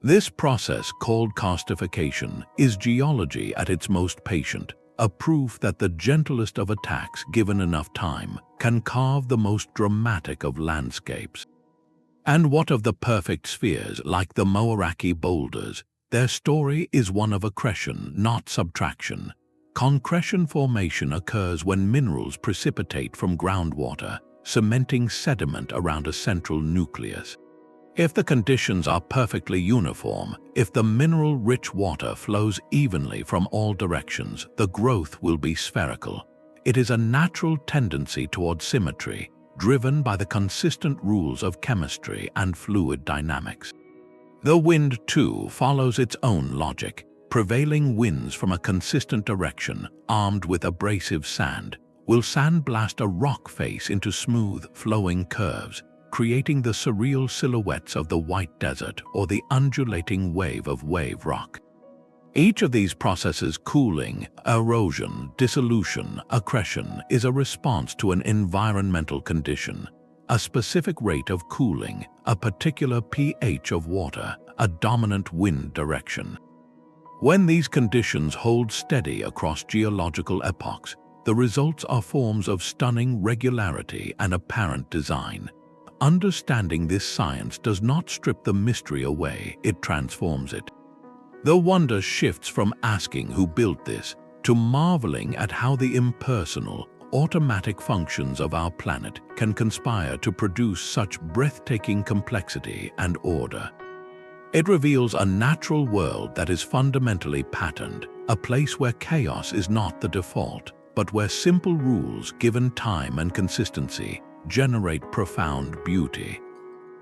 This process, called castification, is geology at its most patient, a proof that the gentlest of attacks, given enough time, can carve the most dramatic of landscapes. And what of the perfect spheres like the Moeraki Boulders? Their story is one of accretion, not subtraction. Concretion formation occurs when minerals precipitate from groundwater, cementing sediment around a central nucleus. If the conditions are perfectly uniform, if the mineral-rich water flows evenly from all directions, the growth will be spherical. It is a natural tendency toward symmetry, driven by the consistent rules of chemistry and fluid dynamics. The wind, too, follows its own logic. Prevailing winds from a consistent direction, armed with abrasive sand, will sandblast a rock face into smooth, flowing curves, creating the surreal silhouettes of the white desert or the undulating wave of wave rock. Each of these processes, cooling, erosion, dissolution, accretion, is a response to an environmental condition, a specific rate of cooling, a particular pH of water, a dominant wind direction. When these conditions hold steady across geological epochs, the results are forms of stunning regularity and apparent design. Understanding this science does not strip the mystery away, it transforms it. The wonder shifts from asking who built this to marveling at how the impersonal, automatic functions of our planet can conspire to produce such breathtaking complexity and order. It reveals a natural world that is fundamentally patterned, a place where chaos is not the default, but where simple rules, given time and consistency, generate profound beauty.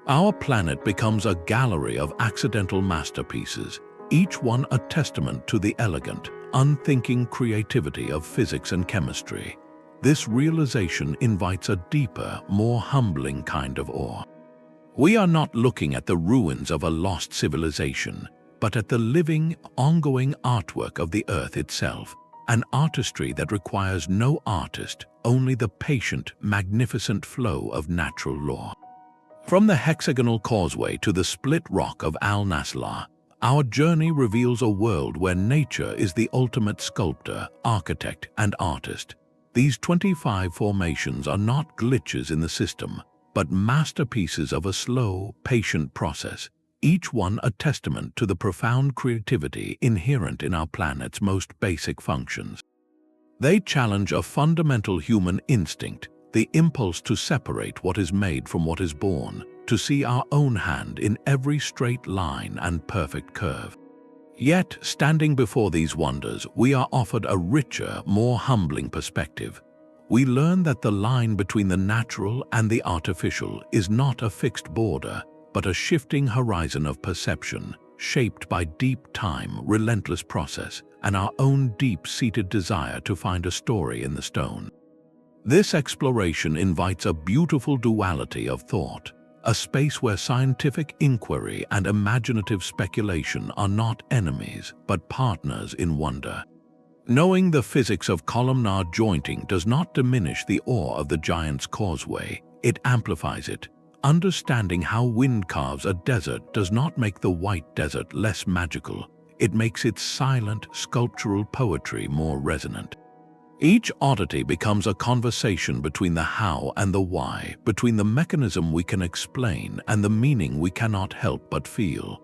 Our planet becomes a gallery of accidental masterpieces, each one a testament to the elegant, unthinking creativity of physics and chemistry. This realization invites a deeper, more humbling kind of awe. We are not looking at the ruins of a lost civilization, but at the living, ongoing artwork of the Earth itself, an artistry that requires no artist, only the patient, magnificent flow of natural law. From the hexagonal Causeway to the split rock of Naslaa, our journey reveals a world where nature is the ultimate sculptor, architect, and artist. These 25 formations are not glitches in the system, but masterpieces of a slow, patient process, each one a testament to the profound creativity inherent in our planet's most basic functions. They challenge a fundamental human instinct, the impulse to separate what is made from what is born, to see our own hand in every straight line and perfect curve. Yet, standing before these wonders, we are offered a richer, more humbling perspective. We learn that the line between the natural and the artificial is not a fixed border, but a shifting horizon of perception, shaped by deep time, relentless process, and our own deep-seated desire to find a story in the stone. This exploration invites a beautiful duality of thought, a space where scientific inquiry and imaginative speculation are not enemies, but partners in wonder. Knowing the physics of columnar jointing does not diminish the awe of the giant's causeway, it amplifies it. Understanding how wind carves a desert does not make the white desert less magical, it makes its silent, sculptural poetry more resonant. Each oddity becomes a conversation between the how and the why, between the mechanism we can explain and the meaning we cannot help but feel.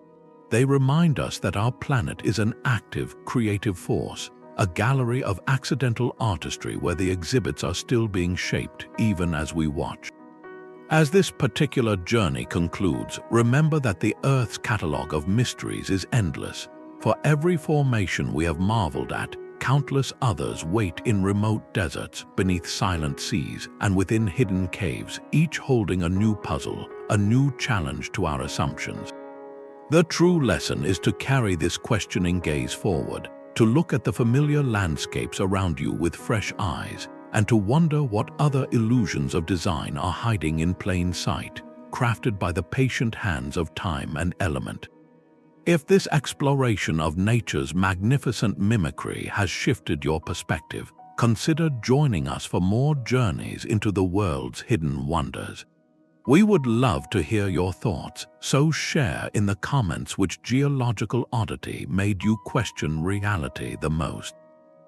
They remind us that our planet is an active, creative force, a gallery of accidental artistry where the exhibits are still being shaped even as we watch. As this particular journey concludes, remember that the Earth's catalogue of mysteries is endless. For every formation we have marveled at, countless others wait in remote deserts, beneath silent seas, and within hidden caves, each holding a new puzzle, a new challenge to our assumptions. The true lesson is to carry this questioning gaze forward, to look at the familiar landscapes around you with fresh eyes, and to wonder what other illusions of design are hiding in plain sight, crafted by the patient hands of time and element. If this exploration of nature's magnificent mimicry has shifted your perspective, consider joining us for more journeys into the world's hidden wonders. We would love to hear your thoughts, so share in the comments which geological oddity made you question reality the most.